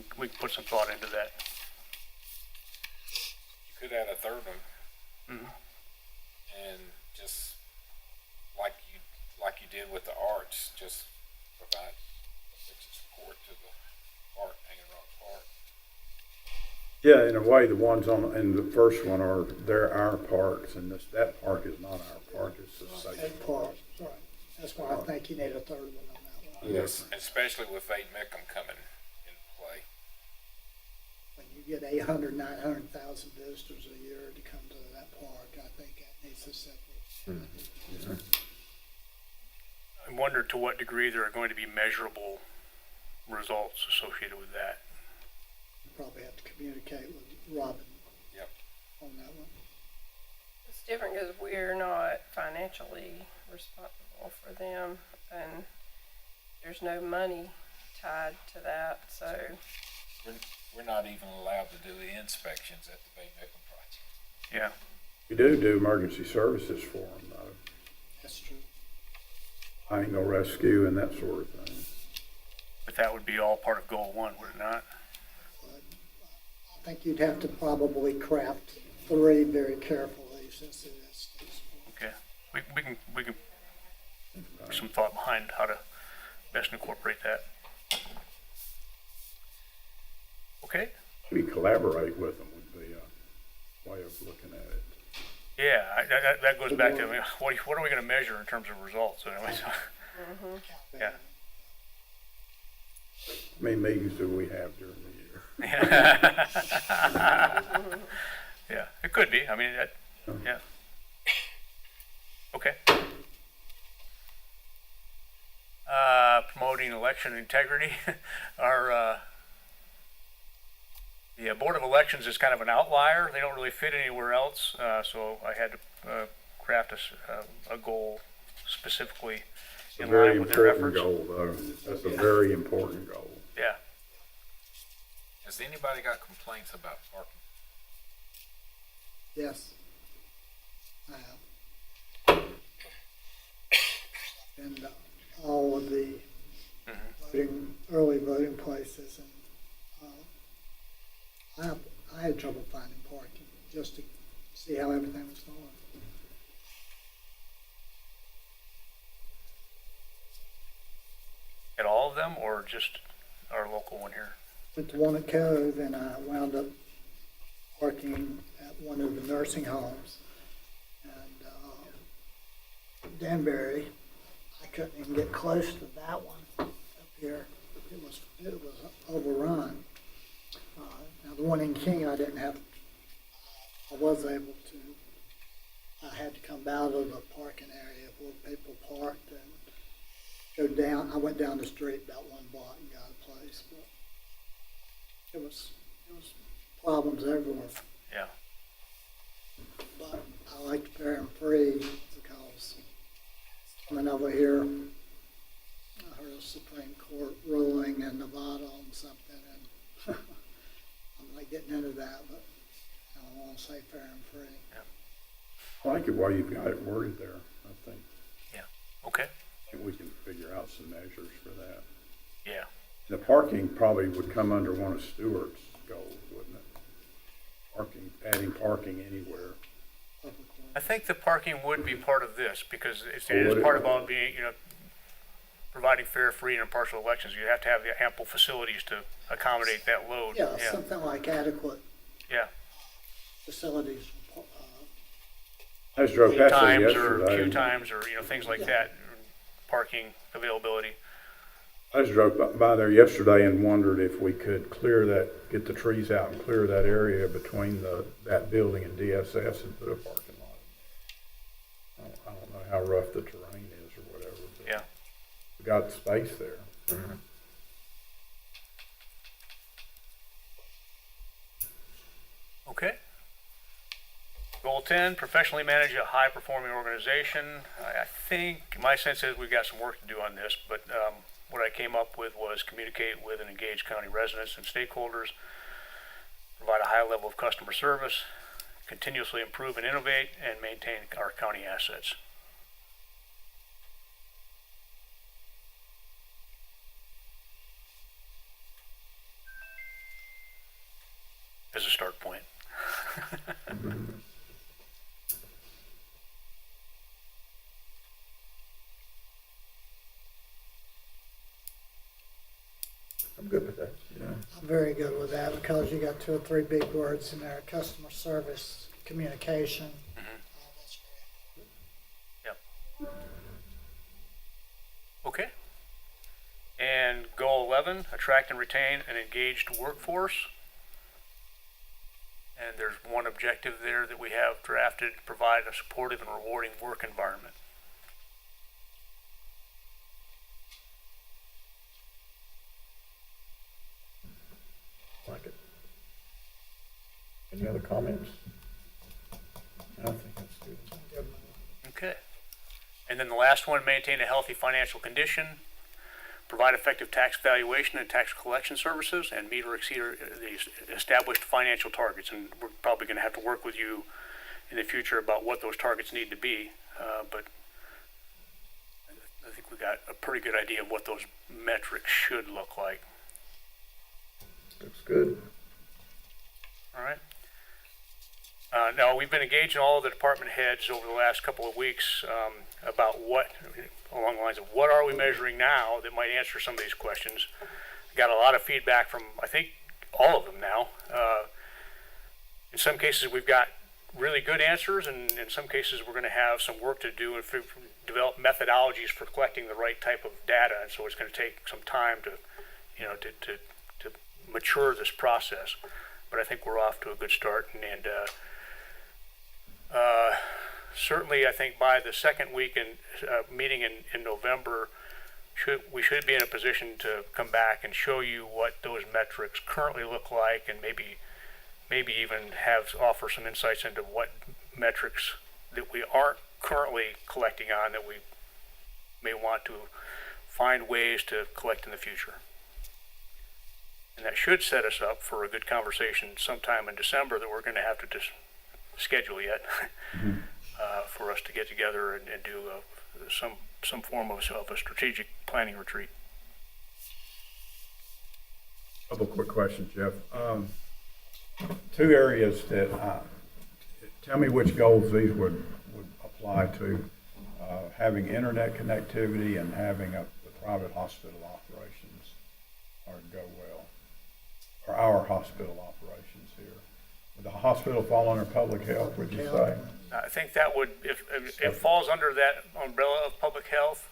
me. We can put some thought into that. You could add a third one, Mm-hmm. and just like you did with the arts, just provide support to the park, Hanging Rock Park. Yeah, in a way, the ones in the first one they're our parks, and that park is not our park, it's the state That part, right. That's why I think you need a third one on that one. Yes, especially with Fate Meckham coming into play. When you get 800, 900,000 visitors a year to come to that park. I think that needs to separate. I wonder to what degree there are going to be measurable results associated with that. Probably have to communicate with Robin. Yep. On that one. It's different because we're not financially responsible for them, and there's no money tied to that, so. We're not even allowed to do the inspections at the Bay Nickel project. Yeah. We do emergency services for them, though. That's true. Finding a rescue and that sort of thing. But that would be all part of Goal 1, would it not? But I think you'd have to probably craft 3 very carefully since it is state sport. Okay. We can put some thought behind how to best incorporate that. Okay. Maybe collaborate with them would be a way of looking at it. Yeah, that goes back to, I mean, what are we going to measure in terms of results? Anyway, so, yeah. How many meetings do we have during the year? Yeah, it could be. I mean, yeah. Okay. Promoting election integrity. The Board of Elections is kind of an outlier. They don't really fit anywhere else, so I had to craft a goal specifically in line with their efforts. Goal, though. That's a very important goal. Yeah. Has anybody got complaints about parking? Yes. I have. And all of the early voting places, and I had trouble finding parking just to see how everything was going. At all of them, or just our local one here? Went to one at Cove, and I wound up parking at one of the nursing homes. And Danbury, I couldn't even get close to that one up here. It was overrun. Now the one in King, I was able to. I had to come out of the parking area where people parked and go down. I went down the street about 1 block and got a place, but it was problems everywhere. Yeah. But I liked fair and free because coming over here, I heard a Supreme Court ruling in Nevada on something, and I'm not getting into that, but I don't want to say fair and free. Yeah. I like it while you've got it worded there, I think. Yeah. Okay. And we can figure out some measures for that. Yeah. The parking probably would come under one of Stewart's goals, wouldn't it? Adding parking anywhere. I think the parking would be part of this because it would is it? part about being, providing fair, free, and impartial elections. You have to have the ample facilities to accommodate that load. Yeah, something like adequate Yeah. facilities. I just drove past there Times or yesterday. queue times or, things like that. Parking availability. I just drove by there yesterday and wondered if we could get the trees out and clear that area between that building and DSS and put a parking lot. I don't know how rough the terrain is or whatever. But Yeah. we got space there. Mm-hmm. Okay. Goal 10, professionally manage a high-performing organization. I think, my sense is we've got some work to do on this, but what I came up with was communicate with and engage county residents and stakeholders, provide a high level of customer service, continuously improve and innovate, and maintain our county assets. As a start point. I'm good with that. Yeah. I'm very good with that because you got 2 or 3 big words in there: customer service, communication. That's Yep. Okay. And goal 11, attract and retain an engaged workforce. And there's one objective there that we have drafted, provide a supportive and rewarding work environment. Like it. Any other comments? I think that's good. Okay. And then the last one, maintain a healthy financial condition, provide effective tax valuation and tax collection services, and meet or exceed the established financial targets. And we're probably going to have to work with you in the future about what those targets need to be. But I think we got a pretty good idea of what those metrics should look like. Looks good. All right. Now, we've been engaging all of the department heads over the last couple of weeks about along the lines of what are we measuring now that might answer some of these questions. Got a lot of feedback from, I think, all of them now. In some cases, we've got really good answers, and in some cases, we're going to have some work to do and develop methodologies for collecting the right type of data. And so it's going to take some time to mature this process. But I think we're off to a good start, and certainly I think by the second week meeting in November, we should be in a position to come back and show you what those metrics currently look like, and maybe even offer some insights into what metrics that we aren't currently collecting on that we may want to find ways to collect in the future. And that should set us up for a good conversation sometime in December that we're going to have to just schedule yet for us to get together and do some form of a strategic planning retreat. Couple quick questions, Jeff. Two areas that, tell me which goals these would apply to. Having internet connectivity and having the private hospital operations go well. Or our hospital operations here. Would the hospital fall under public health, would you say? I think that would, if it falls under that umbrella of public health.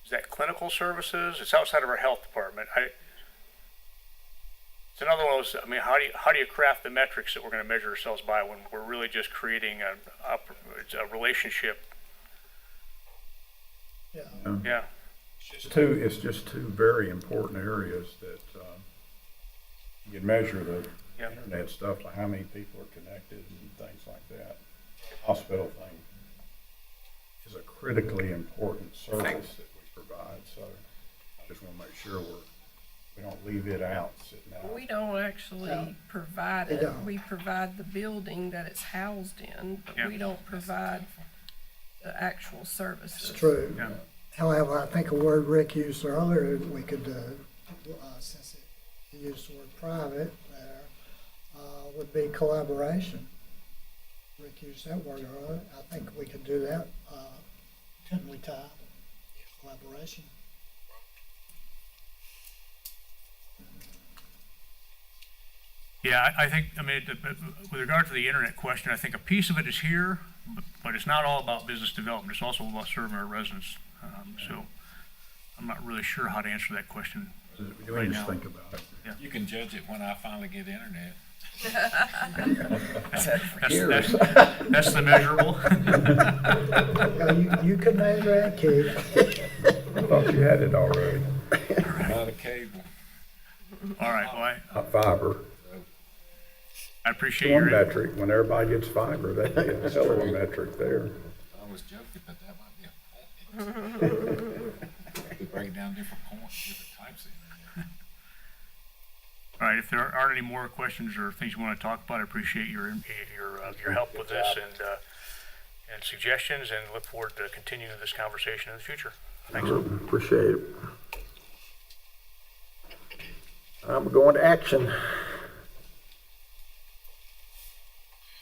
Is that clinical services? It's outside of our health department. It's another one of those, I mean, how do you craft the metrics that we're going to measure ourselves by when we're really just creating a relationship? Yeah. It's just two very important areas that you can measure the internet stuff, like how many people are connected and things like that. Hospital thing is a critically important service that we provide, so I just want to make sure we don't leave it out sitting out. We don't actually provide it. We provide the building that it's housed in, but we don't provide the actual services. It's true. Yeah. However, I think a word Rick used earlier, we could, since he used the word private there, would be collaboration. Rick used that word earlier. I think we could do that, couldn't we, Ty? Collaboration. Yeah, I think, I mean, with regard to the internet question, I think a piece of it is here, but it's not all about business development. It's also about serving our residents. So I'm not really sure how to answer that question right now. Just think about it. Yeah. You can judge it when I finally get internet. That's the measurable. You can measure that, Keith. I thought you had it already. Not a cable. All right, well, Not fiber. I appreciate One your metric, when everybody gets fiber, that'd be a hell of a metric there. I was joking, but that might be a point. We break it down different points, different types of internet. All right, if there aren't any more questions or things you want to talk about, I appreciate your help with this and suggestions, and look forward to continuing this conversation in the future. Thanks. Appreciate it. We're going to action.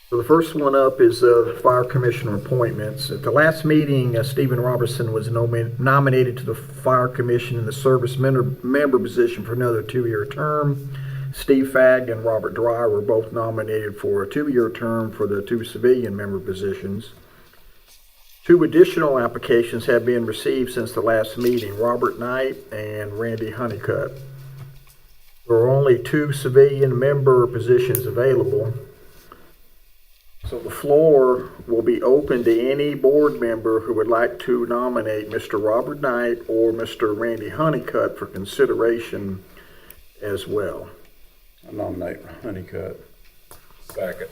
So the first one up is fire commissioner appointments. At the last meeting, Stephen Robertson was nominated to the fire commission in the service member position for another 2-year term. Steve Fagg and Robert Dry were both nominated for a 2-year term for the 2 civilian member positions. 2 additional applications have been received since the last meeting, Robert Knight and Randy Honeycutt. There are only 2 civilian member positions available. So the floor will be open to any board member who would like to nominate Mr. Robert Knight or Mr. Randy Honeycutt for consideration as well. I nominate Honeycutt. Second.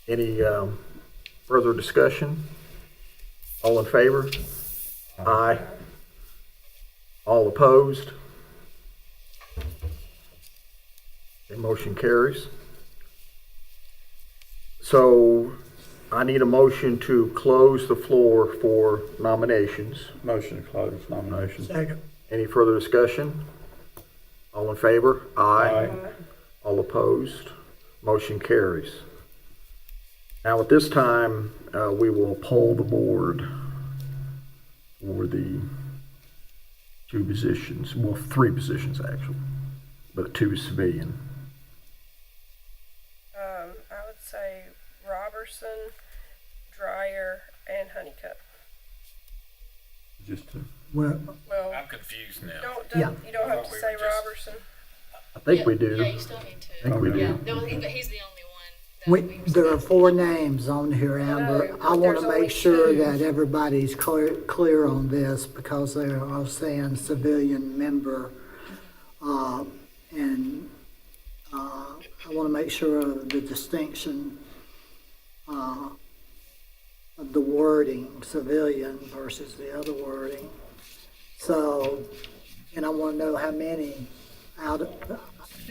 Any further discussion? All in favor? Aye. All opposed? The motion carries. So I need a motion to close the floor for nominations. Motion to close nominations. Second. Any further discussion? All in favor? Aye. All opposed? Motion carries. Now at this time, we will poll the board for the 2 positions, well, 3 positions actually, but 2 civilian. I would say Robertson, Dryer, and Honeycutt. Just to, Well, I'm confused now. Yeah. You don't have I thought to we say were just- Robertson. I think we do. Yeah, you still need to. I think we Okay. Yeah, do. but he's the only one. That we there are 4 names on here, Amber. No, I want there's to only make sure 2. that everybody's clear on this because they are saying civilian member. And I want to make sure of the distinction of the wording, civilian versus the other wording. So, and I want to know how many out of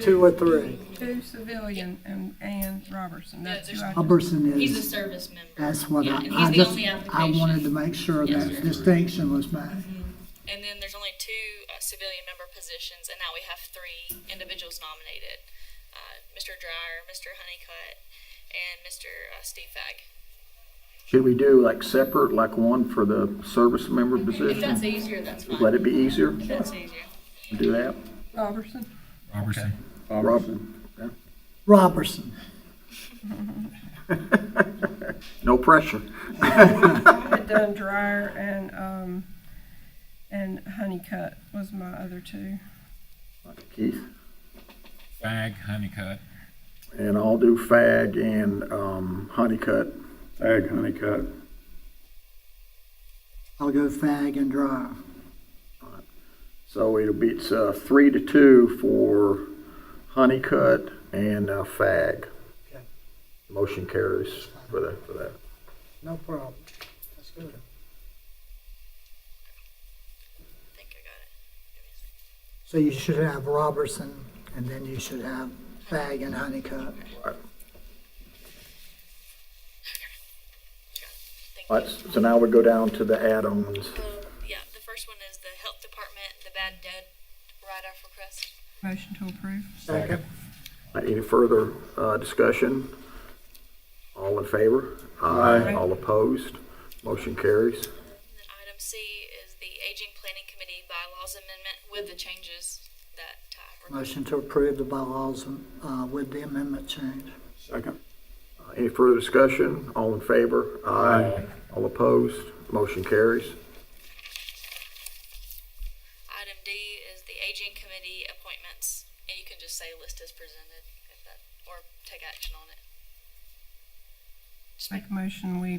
2 or 3. 2 civilian and Robertson. That's who I just- Hubbardson He's a is, service member. that's what Yeah, I and he's the only I application. wanted to make sure Yes, that sir. distinction was made. And then there's only 2 civilian member positions, and now we have 3 individuals nominated. Mr. Dryer, Mr. Honeycutt, and Mr. Steve Fagg. Should we do like separate, like one for the service member If that's position? easier, that's fine. Let it be easier? If that's easier. Do that? Robertson. Robertson. Robertson. Robertson. No pressure. I had done Dryer and Honeycutt was my other 2. Keith? Fag, Honeycutt. And I'll do Fag and Honeycutt. Ag, Honeycutt. I'll go Fag and Dryer. So it's 3-2 for Honeycutt and Fag. Okay. Motion carries for that. No problem. That's good. I think I got it. Give me a second. So you should have Robertson, and then you should have Fag and Honeycutt. Right. Thank All right, so now we go down to the add-ons. Yeah, the first one is the health department, the bad debt write-off request. Motion to approve. Second. Any further discussion? All in favor? Aye. All opposed? Motion carries. And then item C is the aging planning committee bylaws amendment with the changes that Ty requested. Motion to approve the bylaws with the amendment change. Second. Any further discussion? All in favor? Aye. All opposed? Motion carries. Item D is the aging committee appointments, and you can just say list as presented if that, or take action on it. Just Make a motion, we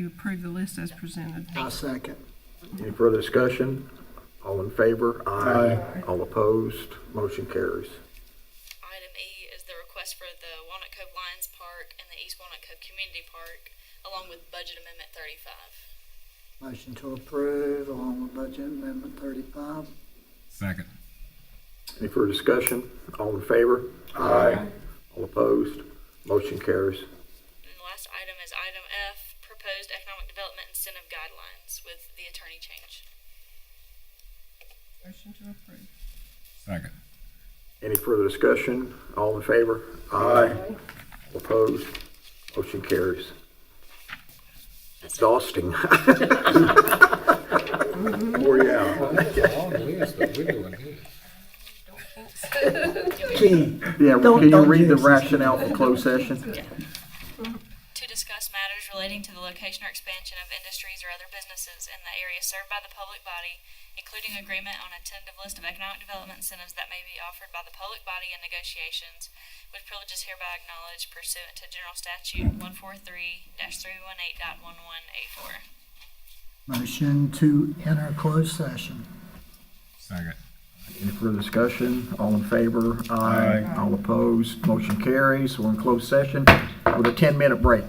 approve the list as presented. I'll second. Any further discussion? All in favor? Aye. All opposed? Motion carries. Item E is the request for the Walnut Cove Lions Park and the East Walnut Cove Community Park, along with Budget Amendment 35. Motion to approve along with budget amendment 35. Second. Any further discussion? All in favor? Aye. All opposed? Motion carries. And the last item is item F, proposed economic development incentive guidelines with the attorney change. Motion to approve. Second. Any further discussion? All in favor? Aye. All opposed? Motion carries. Exhausting. Where you at? Long list, but we're doing good. Gee, Yeah, Don't- can you don't read the jinx it. rationale for closed session? To discuss matters relating to the location or expansion of industries or other businesses in the area served by the public body including agreement on a tentative list of economic development incentives that may be offered by the public body in negotiations, which privilege is hereby acknowledged pursuant to General Statute 143-318.11A4. Motion to enter closed session. Second. Any further discussion? All in favor? Aye. All opposed? Motion carries. We're in closed session with a 10-minute break.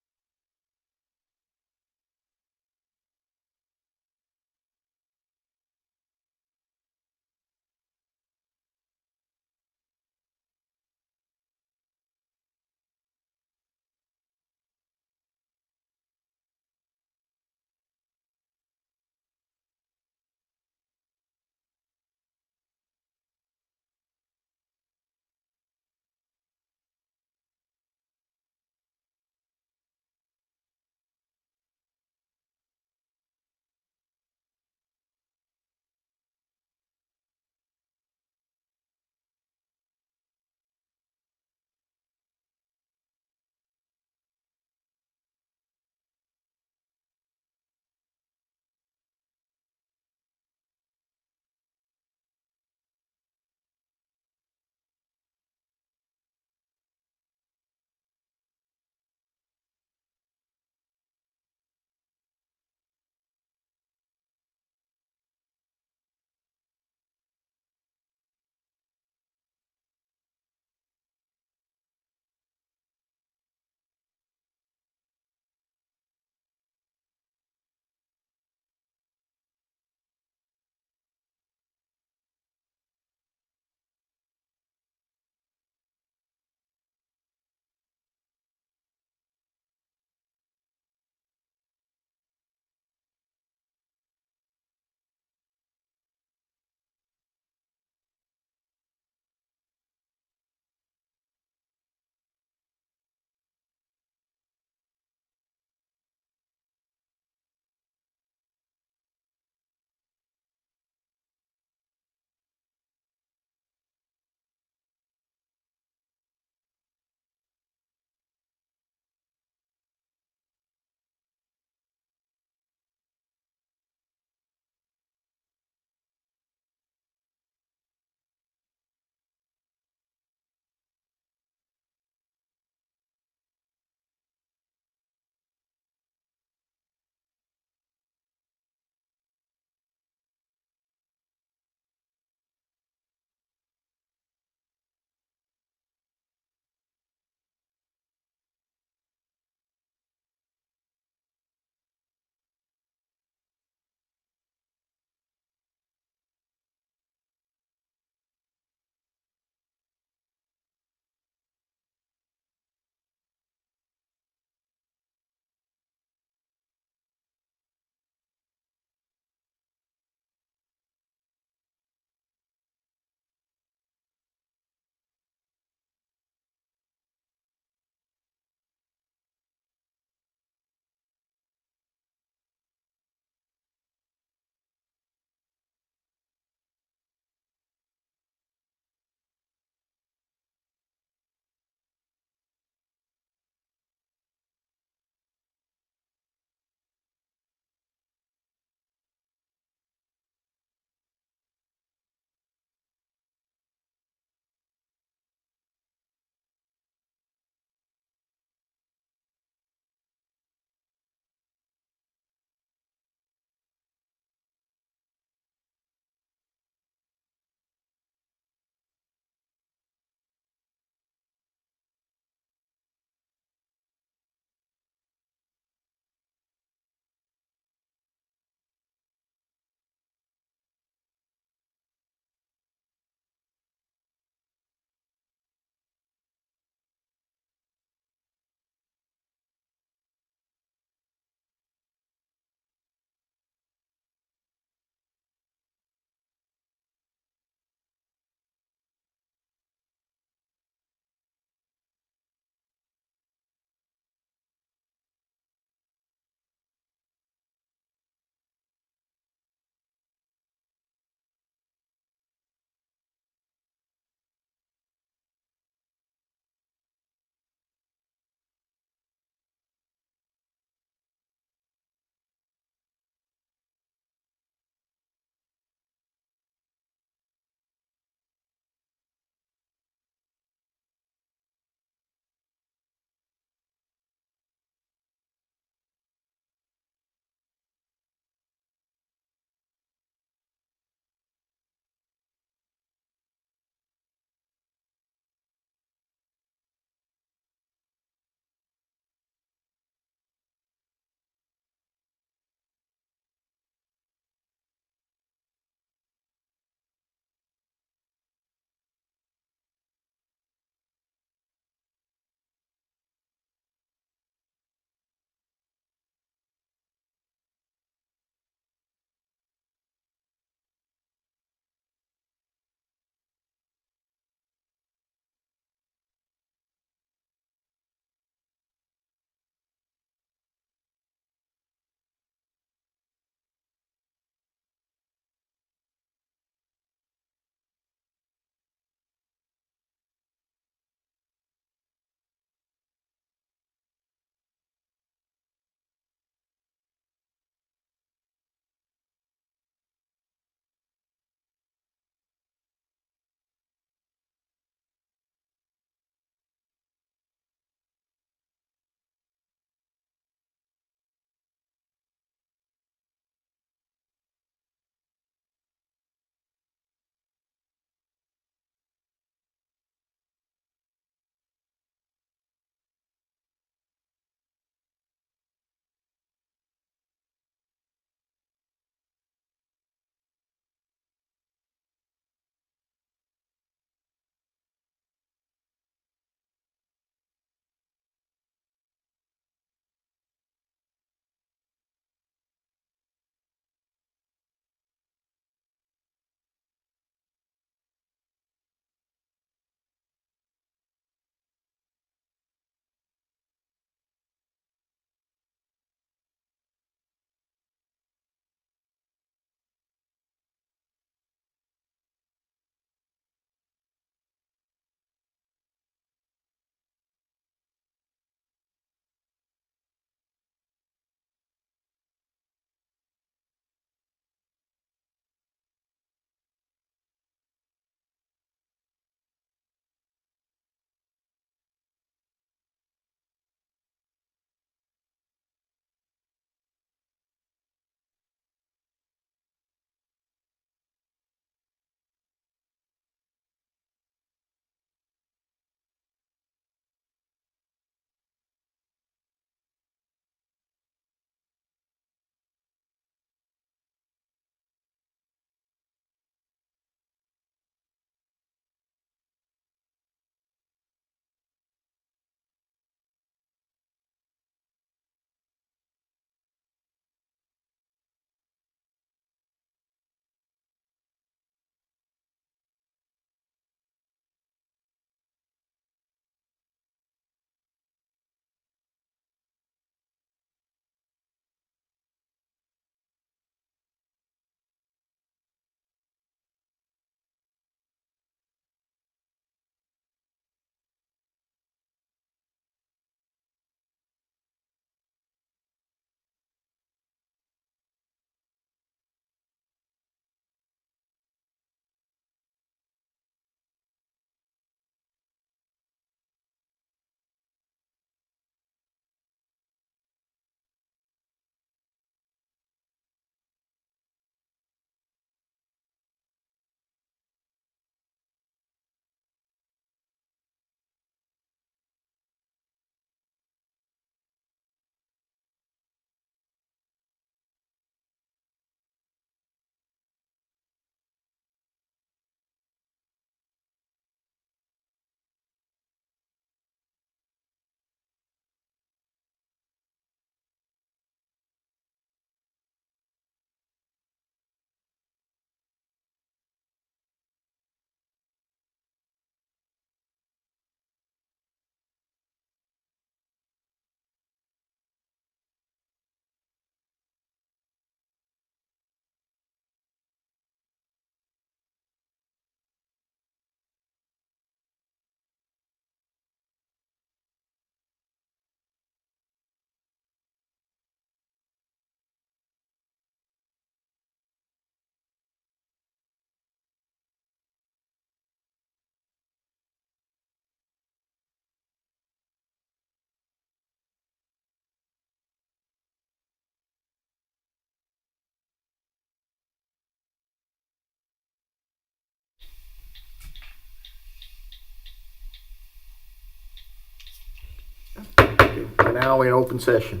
now in open session.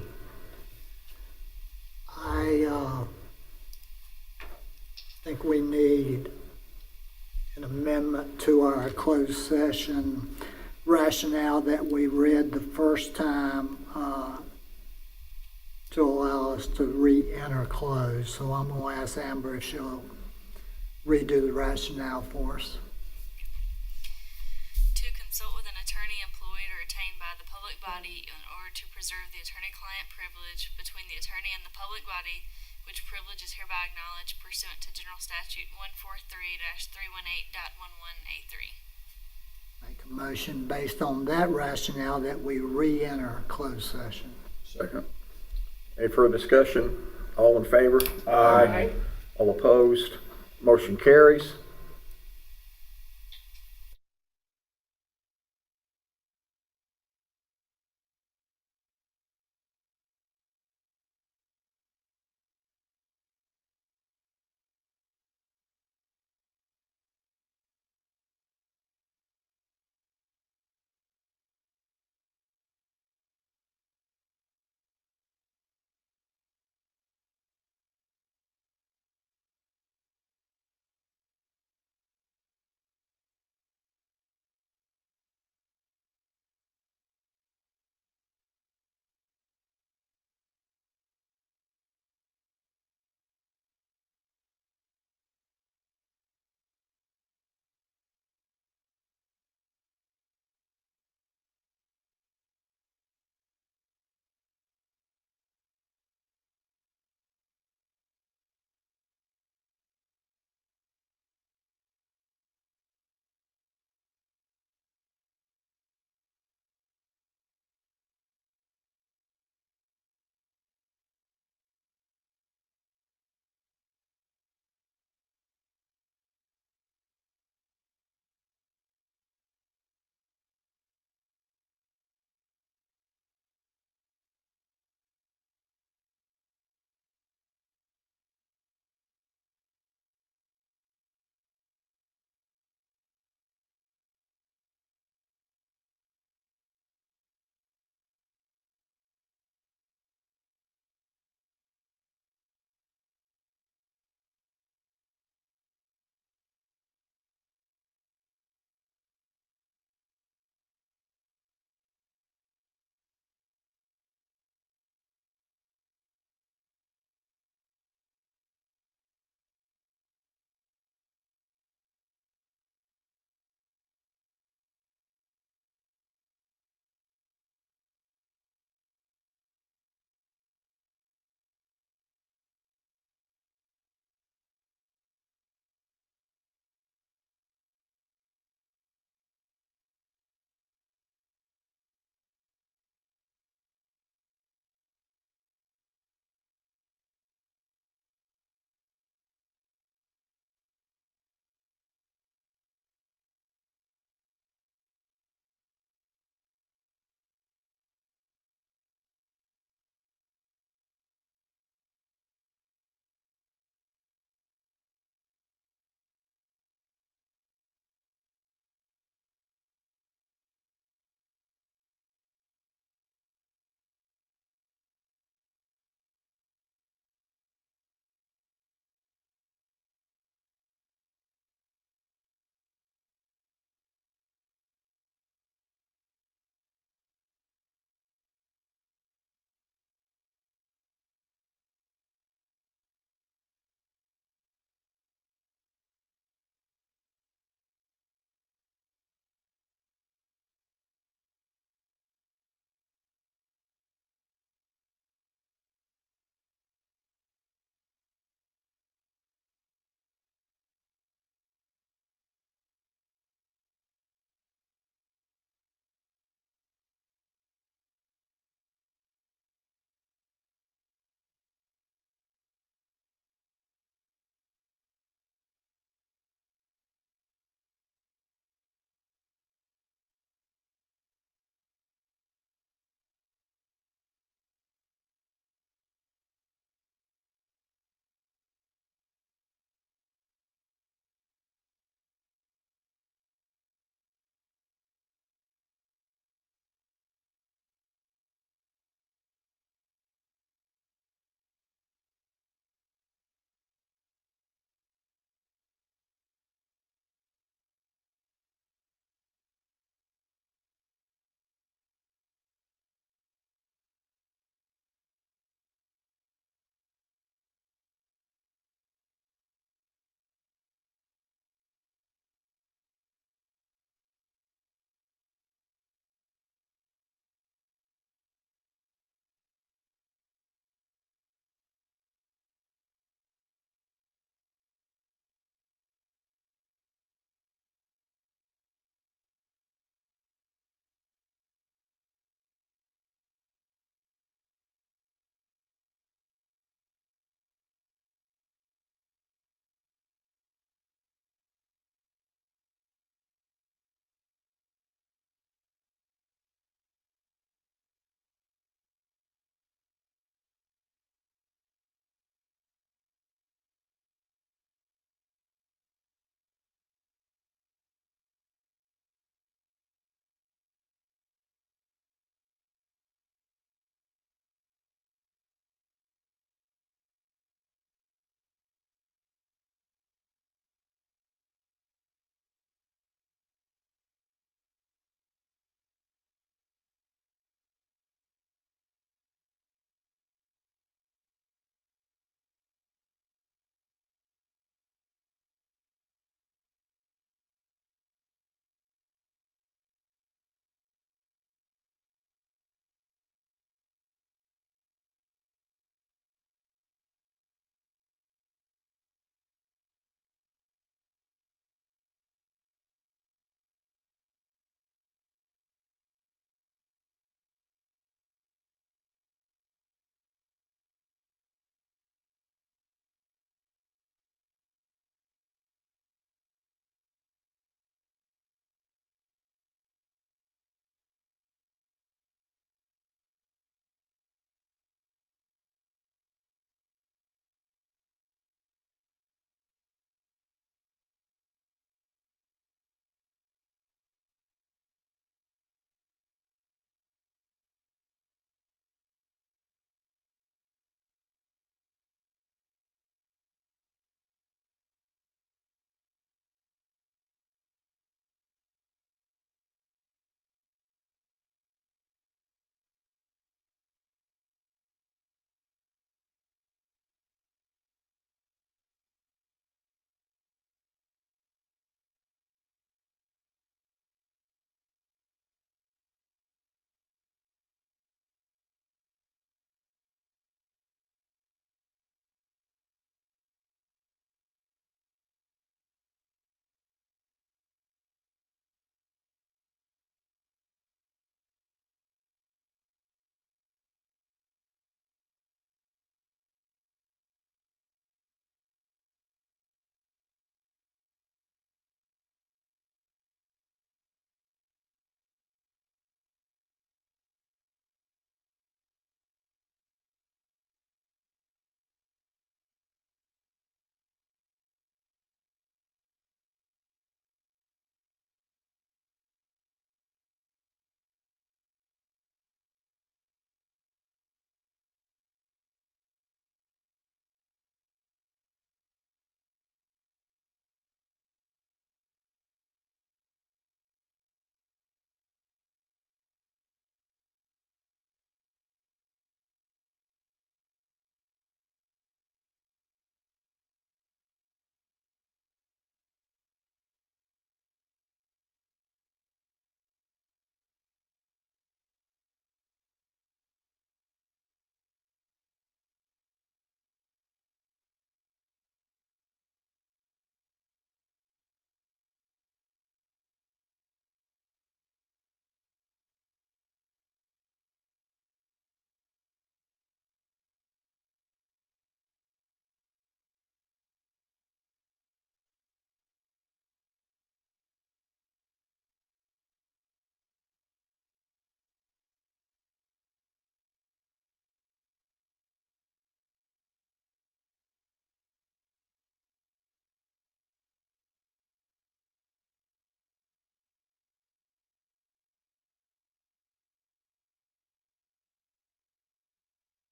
I think we need an amendment to our closed session rationale that we read the first time to allow us to re-enter closed. So I'm going to ask Amber if she'll redo the rationale for us. To consult with an attorney employed or retained by the public body in order to preserve the attorney-client privilege between the attorney and the public body, which privilege is hereby acknowledged pursuant to General Statute 143-318.11A3. Make a motion based on that rationale that we re-enter closed session. Second. Any further discussion? All in favor? Aye. All opposed? Motion carries.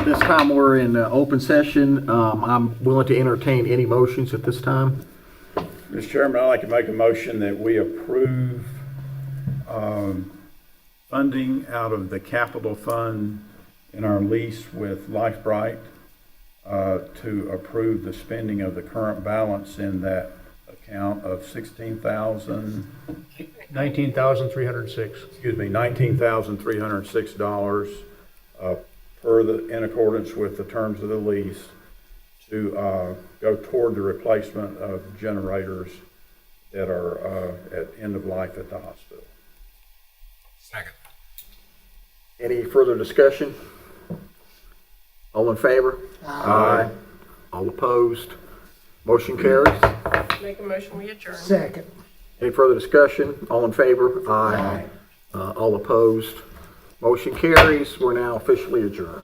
This time we're in open session. I'm willing to entertain any motions at this time. Mr. Chairman, I'd like to make a motion that we approve funding out of the capital fund in our lease with Life Bright to approve the spending of the current balance in that account of $19,306 in accordance with the terms of the lease to go toward the replacement of generators that are at end of life at the hospital. Second. Any further discussion? All in favor? Aye. All opposed? Motion carries. Make a motion, we adjourn. Second. Any further discussion? All in favor? Aye. All opposed? Motion carries. We're now officially adjourned.